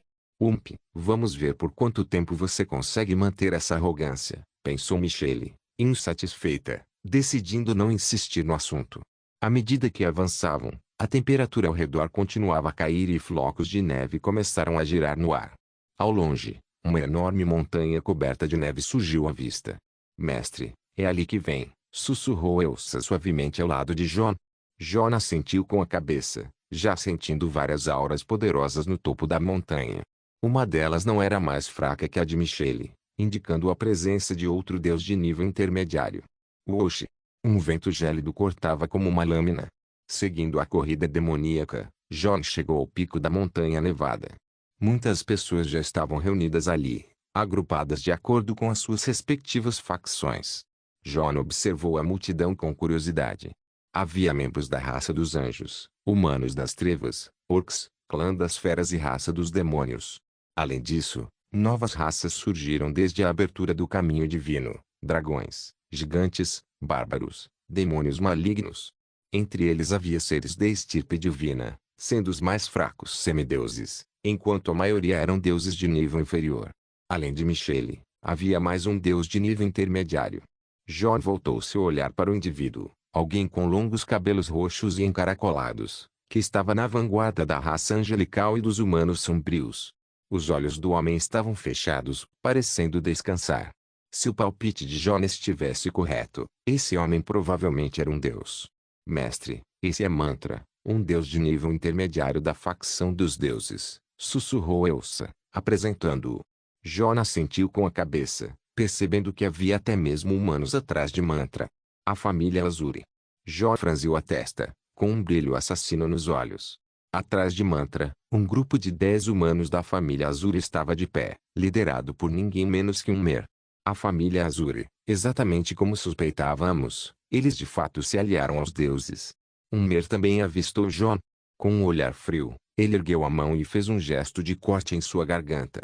Vamos ver por quanto tempo você consegue manter essa arrogância, pensou Michelle, insatisfeita, decidindo não insistir no assunto. À medida que avançavam, a temperatura ao redor continuava a cair e flocos de neve começaram a girar no ar. Ao longe, uma enorme montanha coberta de neve surgiu à vista. Mestre, é ali que vem, sussurrou Elsa suavemente ao lado de Jon. Jon assentiu com a cabeça, já sentindo várias auras poderosas no topo da montanha. Uma delas não era mais fraca que a de Michele, indicando a presença de outro deus de nível intermediário. Oxe! Um vento gélido cortava como uma lâmina. Seguindo a corrida demoníaca, Jon chegou ao pico da montanha nevada. Muitas pessoas já estavam reunidas ali, agrupadas de acordo com as suas respectivas facções. Jon observou a multidão com curiosidade. Havia membros da raça dos anjos, humanos das trevas, orcs, clã das feras e raça dos demônios. Além disso, novas raças surgiram desde a abertura do caminho divino: dragões, gigantes, bárbaros, demônios malignos. Entre eles havia seres de estirpe divina, sendo os mais fracos semideuses, enquanto a maioria eram deuses de nível inferior. Além de Michele, havia mais um deus de nível intermediário. Jon voltou seu olhar para o indivíduo, alguém com longos cabelos roxos e encaracolados, que estava na vanguarda da raça angelical e dos humanos sombrios. Os olhos do homem estavam fechados, parecendo descansar. Se o palpite de Jon estivesse correto, esse homem provavelmente era um deus. Mestre, esse é Mantra, um deus de nível intermediário da facção dos deuses, sussurrou Elsa, apresentando-o. Jon assentiu com a cabeça, percebendo que havia até mesmo humanos atrás de Mantra. A família Azuri. Jon franziu a testa, com um brilho assassino nos olhos. Atrás de Mantra, um grupo de 10 humanos da família Azuri estava de pé, liderado por ninguém menos que um Mer. A família Azuri, exatamente como suspeitávamos, eles de fato se aliaram aos deuses. Um Mer também avistou Jon. Com um olhar frio, ele ergueu a mão e fez um gesto de corte em sua garganta.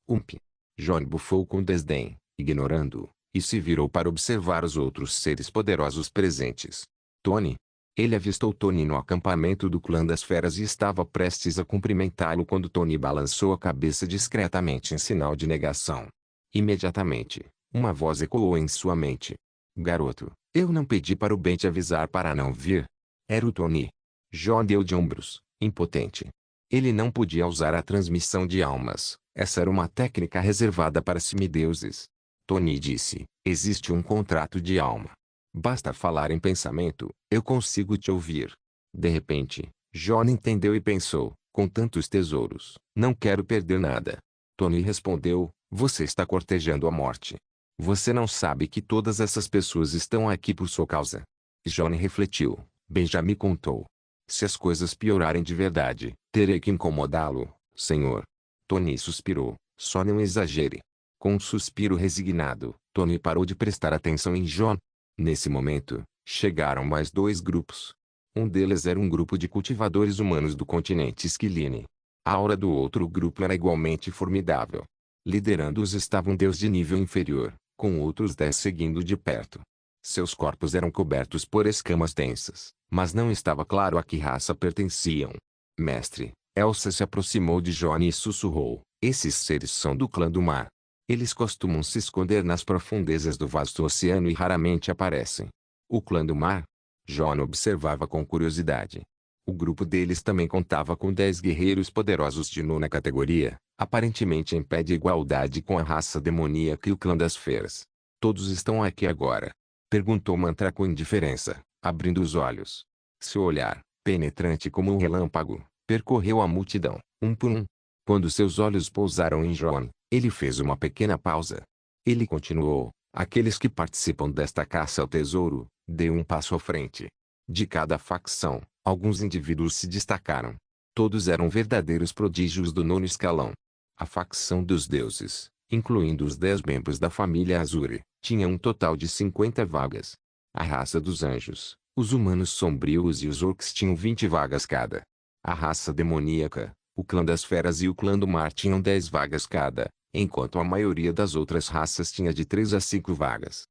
Ump! Jon bufou com desdém, ignorando-o, e se virou para observar os outros seres poderosos presentes. Tony? Ele avistou Tony no acampamento do clã das feras e estava prestes a cumprimentá-lo quando Tony balançou a cabeça discretamente em sinal de negação. Imediatamente, uma voz ecoou em sua mente. Garoto, eu não pedi para o Ben te avisar para não vir. Era o Tony. Jon deu de ombros, impotente. Ele não podia usar a transmissão de almas, essa era uma técnica reservada para semideuses. Tony disse, existe um contrato de alma. Basta falar em pensamento, eu consigo te ouvir. De repente, Jon entendeu e pensou, com tantos tesouros, não quero perder nada. Tony respondeu, você está cortejando a morte. Você não sabe que todas essas pessoas estão aqui por sua causa. Jon refletiu, Ben já me contou. Se as coisas piorarem de verdade, terei que incomodá-lo, senhor. Tony suspirou, só não exagere. Com um suspiro resignado, Tony parou de prestar atenção em Jon. Nesse momento, chegaram mais 2 grupos. Um deles era um grupo de cultivadores humanos do continente Esquiline. A aura do outro grupo era igualmente formidável. Liderando-os estava um deus de nível inferior, com outros 10 seguindo de perto. Seus corpos eram cobertos por escamas densas, mas não estava claro a que raça pertenciam. Mestre, Elsa se aproximou de Jon e sussurrou, esses seres são do clã do mar. Eles costumam se esconder nas profundezas do vasto oceano e raramente aparecem. O clã do mar? Jon observava com curiosidade. O grupo deles também contava com 10 guerreiros poderosos de 9ª categoria, aparentemente em pé de igualdade com a raça demoníaca e o clã das feras. Todos estão aqui agora? Perguntou Mantra com indiferença, abrindo os olhos. Seu olhar, penetrante como um relâmpago, percorreu a multidão, um por um. Quando seus olhos pousaram em Jon, ele fez uma pequena pausa. Ele continuou, aqueles que participam desta caça ao tesouro, deu um passo à frente. De cada facção, alguns indivíduos se destacaram. Todos eram verdadeiros prodígios do 9º escalão. A facção dos deuses, incluindo os 10 membros da família Azuri, tinha um total de 50 vagas. A raça dos anjos, os humanos sombrios e os orcs tinham 20 vagas cada. A raça demoníaca, o clã das feras e o clã do mar tinham 10 vagas cada, enquanto a maioria das outras raças tinha de 3 a 5 vagas.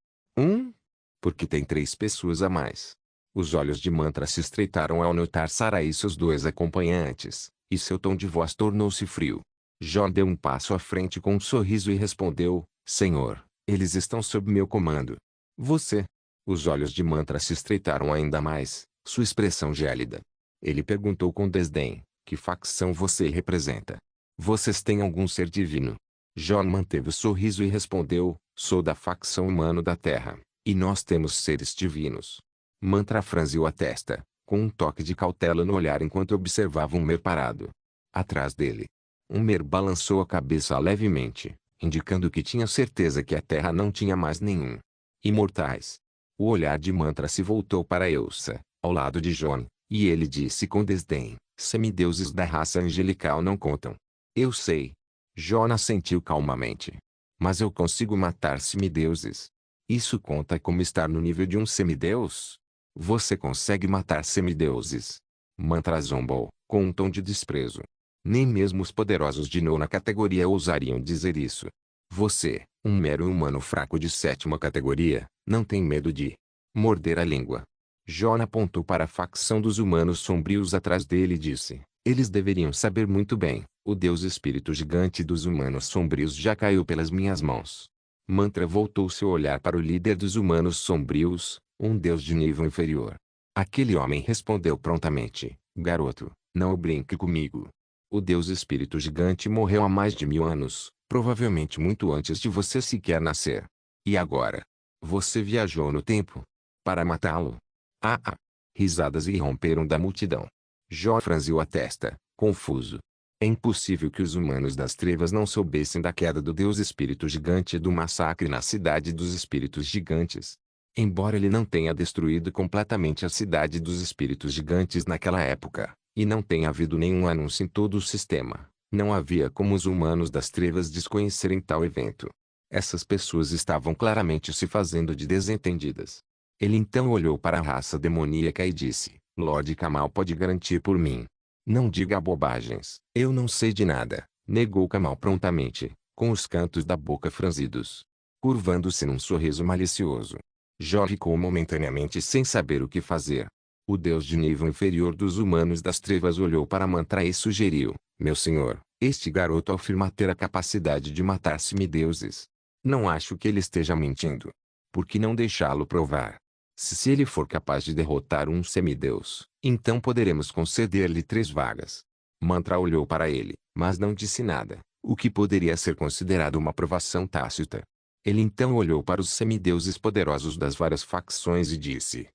Porque tem 3 pessoas a mais. Os olhos de Mantra se estreitaram ao notar Sarah e seus 2 acompanhantes, e seu tom de voz tornou-se frio. Jon deu um passo à frente com um sorriso e respondeu, Senhor, eles estão sob meu comando. Você? Os olhos de Mantra se estreitaram ainda mais, sua expressão gélida. Ele perguntou com desdém, que facção você representa? Vocês têm algum ser divino? Jon manteve o sorriso e respondeu, Sou da facção humano da Terra, e nós temos seres divinos. Mantra franziu a testa, com um toque de cautela no olhar enquanto observava um Mer parado. Atrás dele. Um Mer balançou a cabeça levemente, indicando que tinha certeza que a Terra não tinha mais nenhum. Imortais. O olhar de Mantra se voltou para Elsa, ao lado de Jon, e ele disse com desdém, semideuses da raça angelical não contam. Eu sei. Jon assentiu calmamente. Mas eu consigo matar semideuses. Isso conta como estar no nível de um semideus? Você consegue matar semideuses? Mantra zombou, com um tom de desprezo. Nem mesmo os poderosos de nona categoria ousariam dizer isso. Você, um mero humano fraco de sétima categoria, não tem medo de morder a língua. Jon apontou para a facção dos humanos sombrios atrás dele e disse, eles deveriam saber muito bem, o deus espírito gigante dos humanos sombrios já caiu pelas minhas mãos. Mantra voltou seu olhar para o líder dos humanos sombrios, um deus de nível inferior. Aquele homem respondeu prontamente, garoto, não brinque comigo. O deus espírito gigante morreu há mais de 1000 anos, provavelmente muito antes de você sequer nascer. E agora? Você viajou no tempo? Para matá-lo? Ah ah! Risadas irromperam da multidão. Jon franziu a testa, confuso. É impossível que os humanos das trevas não soubessem da queda do deus espírito gigante e do massacre na cidade dos espíritos gigantes. Embora ele não tenha destruído completamente a cidade dos espíritos gigantes naquela época, e não tenha havido nenhum anúncio em todo o sistema, não havia como os humanos das trevas desconhecerem tal evento. Essas pessoas estavam claramente se fazendo de desentendidas. Ele então olhou para a raça demoníaca e disse, Lord Kamal pode garantir por mim. Não diga bobagens. Eu não sei de nada, negou Kamal prontamente, com os cantos da boca franzidos. Curvando-se num sorriso malicioso. Jon ficou momentaneamente sem saber o que fazer. O deus de nível inferior dos humanos das trevas olhou para Mantra e sugeriu, meu senhor, este garoto afirma ter a capacidade de matar semideuses. Não acho que ele esteja mentindo. Por que não deixá-lo provar? Se ele for capaz de derrotar um semideus, então poderemos conceder-lhe 3 vagas. Mantra olhou para ele, mas não disse nada, o que poderia ser considerado uma aprovação tácita. Ele então olhou para os semideuses poderosos das várias facções e disse,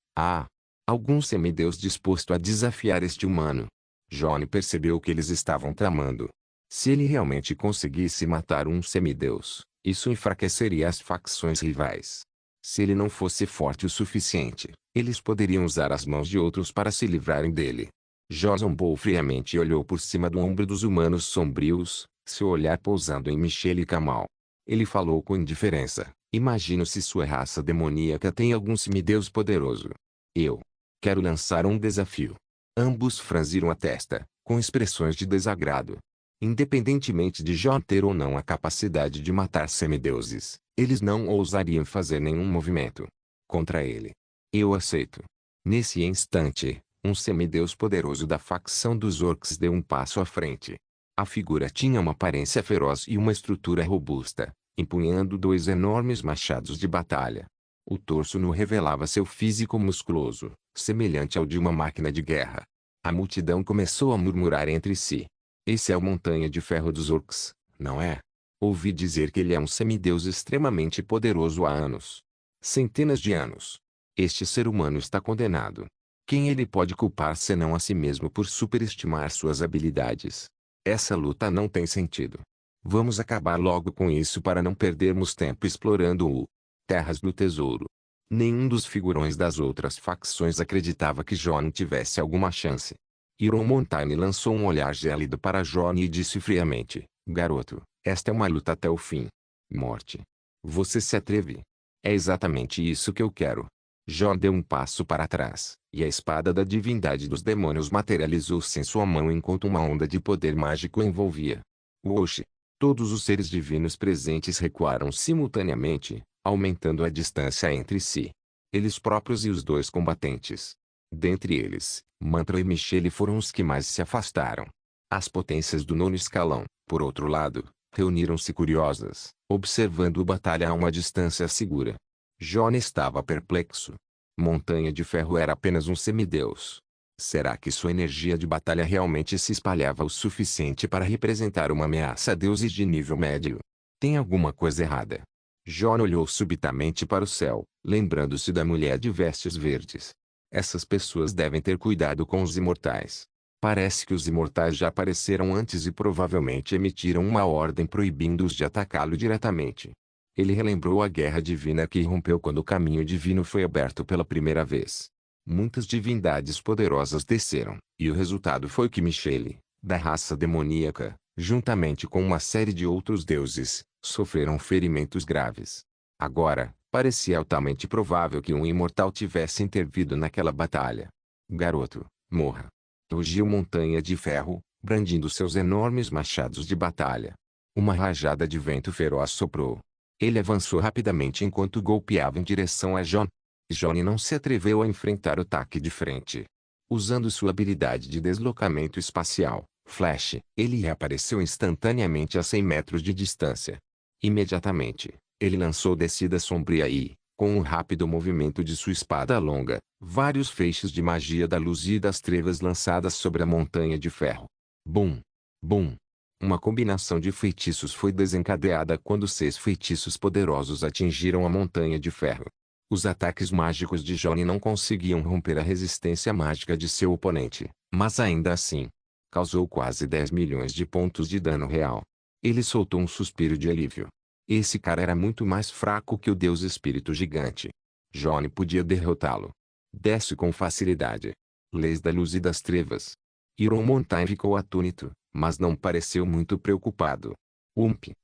algum semideus disposto a desafiar este humano. Jon percebeu que eles estavam tramando. Se ele realmente conseguisse matar um semideus, isso enfraqueceria as facções rivais. Se ele não fosse forte o suficiente, eles poderiam usar as mãos de outros para se livrarem dele. Jon zombou friamente e olhou por cima do ombro dos humanos sombrios, seu olhar pousando em Michelle e Kamal. Ele falou com indiferença, imagino se sua raça demoníaca tem algum semideus poderoso. Eu quero lançar um desafio. Ambos franziram a testa, com expressões de desagrado. Independentemente de Jon ter ou não a capacidade de matar semideuses, eles não ousariam fazer nenhum movimento contra ele. Eu aceito. Nesse instante, um semideus poderoso da facção dos orcs deu um passo à frente. A figura tinha uma aparência feroz e uma estrutura robusta, empunhando 2 enormes machados de batalha. O torso nu revelava seu físico musculoso, semelhante ao de uma máquina de guerra. A multidão começou a murmurar entre si. Esse é o Montanha de Ferro dos Orcs, não é? Ouvi dizer que ele é um semideus extremamente poderoso há anos. Centenas de anos. Este ser humano está condenado. Quem ele pode culpar senão a si mesmo por superestimar suas habilidades? Essa luta não tem sentido. Vamos acabar logo com isso para não perdermos tempo explorando o Terras do Tesouro. Nenhum dos figurões das outras facções acreditava que Jon tivesse alguma chance. Iron Montaigne lançou um olhar gélido para Jon e disse friamente, garoto, esta é uma luta até o fim. Morte. Você se atreve? É exatamente isso que eu quero. Jon deu um passo para trás, e a espada da divindade dos demônios materializou-se em sua mão enquanto uma onda de poder mágico o envolvia. Oxi! Todos os seres divinos presentes recuaram simultaneamente, aumentando a distância entre si. Eles próprios e os 2 combatentes. Dentre eles, Mantra e Michelle foram os que mais se afastaram. As potências do 9º escalão, por outro lado, reuniram-se curiosas, observando a batalha a uma distância segura. Jon estava perplexo. Montanha de Ferro era apenas um semideus. Será que sua energia de batalha realmente se espalhava o suficiente para representar uma ameaça a deuses de nível médio? Tem alguma coisa errada. John olhou subitamente para o céu, lembrando-se da mulher de vestes verdes. Essas pessoas devem ter cuidado com os imortais. Parece que os imortais já apareceram antes e provavelmente emitiram uma ordem proibindo-os de atacá-lo diretamente. Ele relembrou a guerra divina que irrompeu quando o caminho divino foi aberto pela primeira vez. Muitas divindades poderosas desceram, e o resultado foi que Michele, da raça demoníaca, juntamente com uma série de outros deuses, sofreram ferimentos graves. Agora, parecia altamente provável que um imortal tivesse intervido naquela batalha. Garoto, morra! Rugiu Montanha de Ferro, brandindo seus enormes machados de batalha. Uma rajada de vento feroz soprou. Ele avançou rapidamente enquanto golpeava em direção a John. Johnny não se atreveu a enfrentar o ataque de frente. Usando sua habilidade de deslocamento espacial, Flash, ele reapareceu instantaneamente a 100 metros de distância. Imediatamente, ele lançou descida sombria e, com um rápido movimento de sua espada longa, vários feixes de magia da luz e das trevas lançadas sobre a montanha de ferro. Bum! Bum! Uma combinação de feitiços foi desencadeada quando 6 feitiços poderosos atingiram a montanha de ferro. Os ataques mágicos de Johnny não conseguiam romper a resistência mágica de seu oponente, mas ainda assim, causou quase 10 milhões de pontos de dano real. Ele soltou um suspiro de alívio. Esse cara era muito mais fraco que o Deus Espírito Gigante. Johnny podia derrotá-lo. Desce com facilidade. Leis da luz e das trevas. Iron Mountain ficou atônito, mas não pareceu muito preocupado.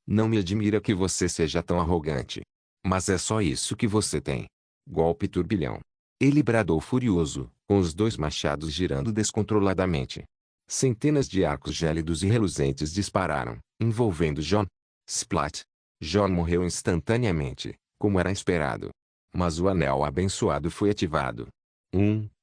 Não me admira que você seja tão arrogante. Mas é só isso que você tem. Golpe turbilhão. Ele bradou furioso, com os 2 machados girando descontroladamente. Centenas de arcos gélidos e reluzentes dispararam, envolvendo John. Splat! John morreu instantaneamente, como era esperado. Mas o anel abençoado foi ativado.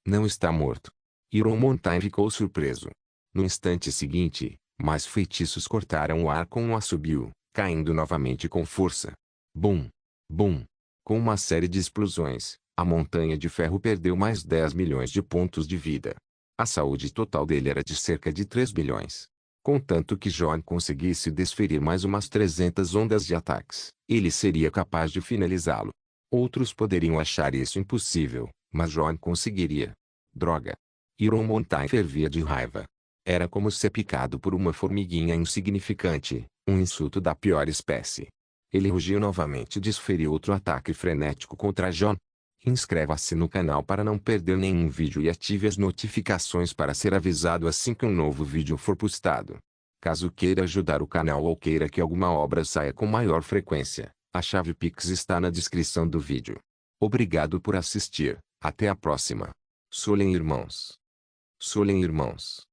Não está morto. Iron Mountain ficou surpreso. No instante seguinte, mais feitiços cortaram o ar com um assobio, caindo novamente com força. Bum! Bum! Com uma série de explosões, a montanha de ferro perdeu mais 10 milhões de pontos de vida. A saúde total dele era de cerca de 3 bilhões. Contanto que John conseguisse desferir mais umas 300 ondas de ataques, ele seria capaz de finalizá-lo. Outros poderiam achar isso impossível, mas John conseguiria. Droga! Iron Mountain fervia de raiva. Era como ser picado por uma formiguinha insignificante, um insulto da pior espécie. Ele rugiu novamente e desferiu outro ataque frenético contra John. Inscreva-se no canal para não perder nenhum vídeo e ative as notificações para ser avisado assim que um novo vídeo for postado. Caso queira ajudar o canal ou queira que alguma obra saia com maior frequência, a chave Pix está na descrição do vídeo. Obrigado por assistir, até a próxima. Solem irmãos. Solem irmãos.